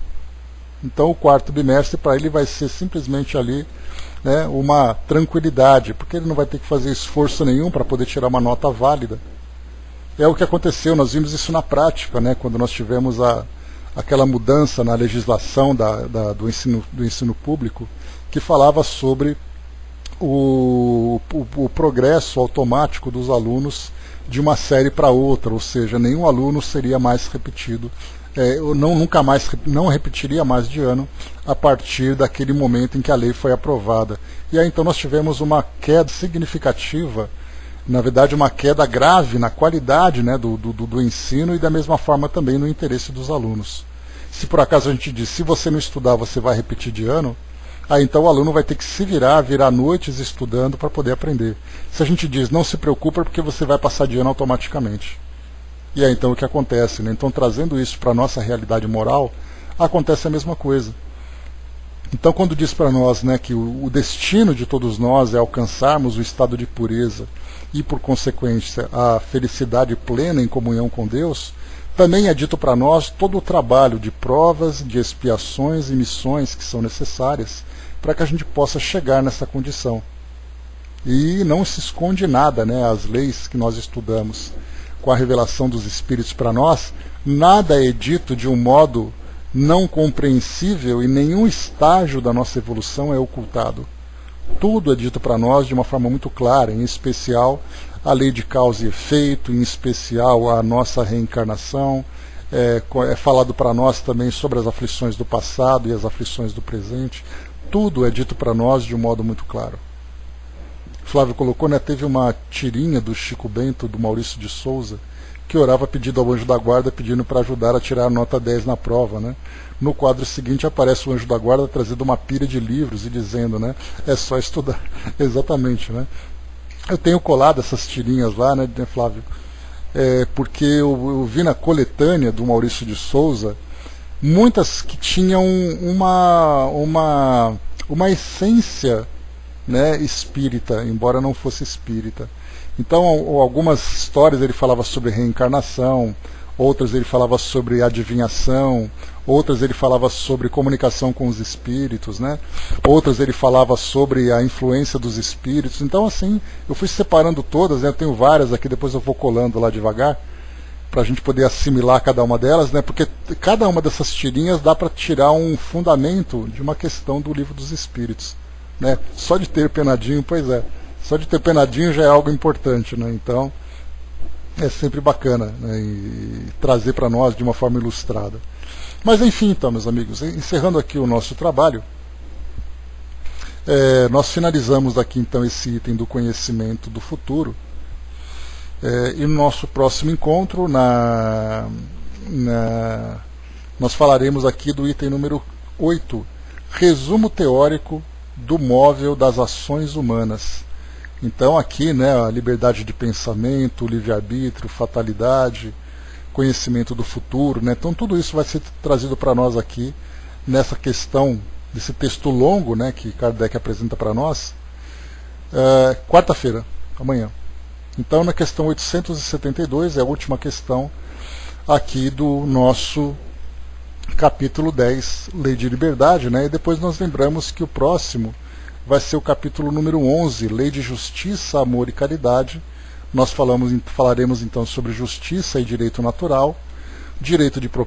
Então o quarto bimestre para ele vai ser simplesmente ali, né, uma tranquilidade, porque ele não vai ter que fazer esforço nenhum para poder tirar uma nota válida. É o que aconteceu, nós vimos isso na prática, né, quando nós tivemos aquela mudança na legislação do ensino público, que falava sobre o progresso automático dos alunos de uma série para outra, ou seja, nenhum aluno seria mais repetido, não repetiria mais de ano a partir daquele momento em que a lei foi aprovada. E aí então nós tivemos uma queda significativa, na verdade uma queda grave na qualidade, né, do ensino e da mesma forma também no interesse dos alunos. Se por acaso a gente diz, se você não estudar você vai repetir de ano, aí então o aluno vai ter que se virar noites estudando para poder aprender. Se a gente diz, não se preocupa porque você vai passar de ano automaticamente. E aí então o que acontece, né? Então trazendo isso para a nossa realidade moral, acontece a mesma coisa. Então quando diz para nós, né, que o destino de todos nós é alcançarmos o estado de pureza e por consequência a felicidade plena em comunhão com Deus, também é dito para nós todo o trabalho de provas, de expiações e missões que são necessárias para que a gente possa chegar nessa condição. E não se esconde nada, né, as leis que nós estudamos com a revelação dos Espíritos para nós, nada é dito de um modo não compreensível e nenhum estágio da nossa evolução é ocultado. Tudo é dito para nós de uma forma muito clara, em especial a lei de causa e efeito, em especial a nossa reencarnação. É falado para nós também sobre as aflições do passado e as aflições do presente. Tudo é dito para nós de um modo muito claro. Flávio colocou, né, teve uma tirinha do Chico Bento, do Maurício de Souza, que orava pedindo ao anjo da guarda, pedindo para ajudar a tirar a nota 10 na prova, né? No quadro seguinte aparece o anjo da guarda trazendo uma pilha de livros e dizendo, né, é só estudar. Exatamente, né? Eu tenho colado essas tirinhas lá, né, Flávio? Porque eu vi na coletânea do Maurício de Souza muitas que tinham uma essência, né, espírita, embora não fosse espírita. Então algumas histórias ele falava sobre reencarnação, outras ele falava sobre adivinhação, outras ele falava sobre comunicação com os espíritos, né? Outras ele falava sobre a influência dos espíritos. Então assim, eu fui separando todas, né? Eu tenho várias aqui, depois eu vou colando lá devagar, para a gente poder assimilar cada uma delas, né? Porque cada uma dessas tirinhas dá para tirar um fundamento de uma questão do Livro dos Espíritos, né? Só de ter penadinho, pois é, só de ter penadinho já é algo importante, né? Então é sempre bacana, né, e trazer para nós de uma forma ilustrada. Mas enfim, então, meus amigos, encerrando aqui o nosso trabalho, nós finalizamos aqui então esse item do conhecimento do futuro, e no nosso próximo encontro nós falaremos aqui do item número 8, resumo teórico do móvel das ações humanas. Então aqui, né, a liberdade de pensamento, o livre-arbítrio, fatalidade, conhecimento do futuro, né? Então tudo isso vai ser trazido para nós aqui nessa questão desse texto longo, né, que Kardec apresenta para nós, quarta-feira, amanhã. Então na questão 872 é a última questão aqui do nosso capítulo 10, Lei de Liberdade, né? E depois nós lembramos que o próximo vai ser o capítulo número 11, Lei de Justiça, Amor e Caridade. Nós falaremos então sobre justiça e direito natural, direito de propriedade,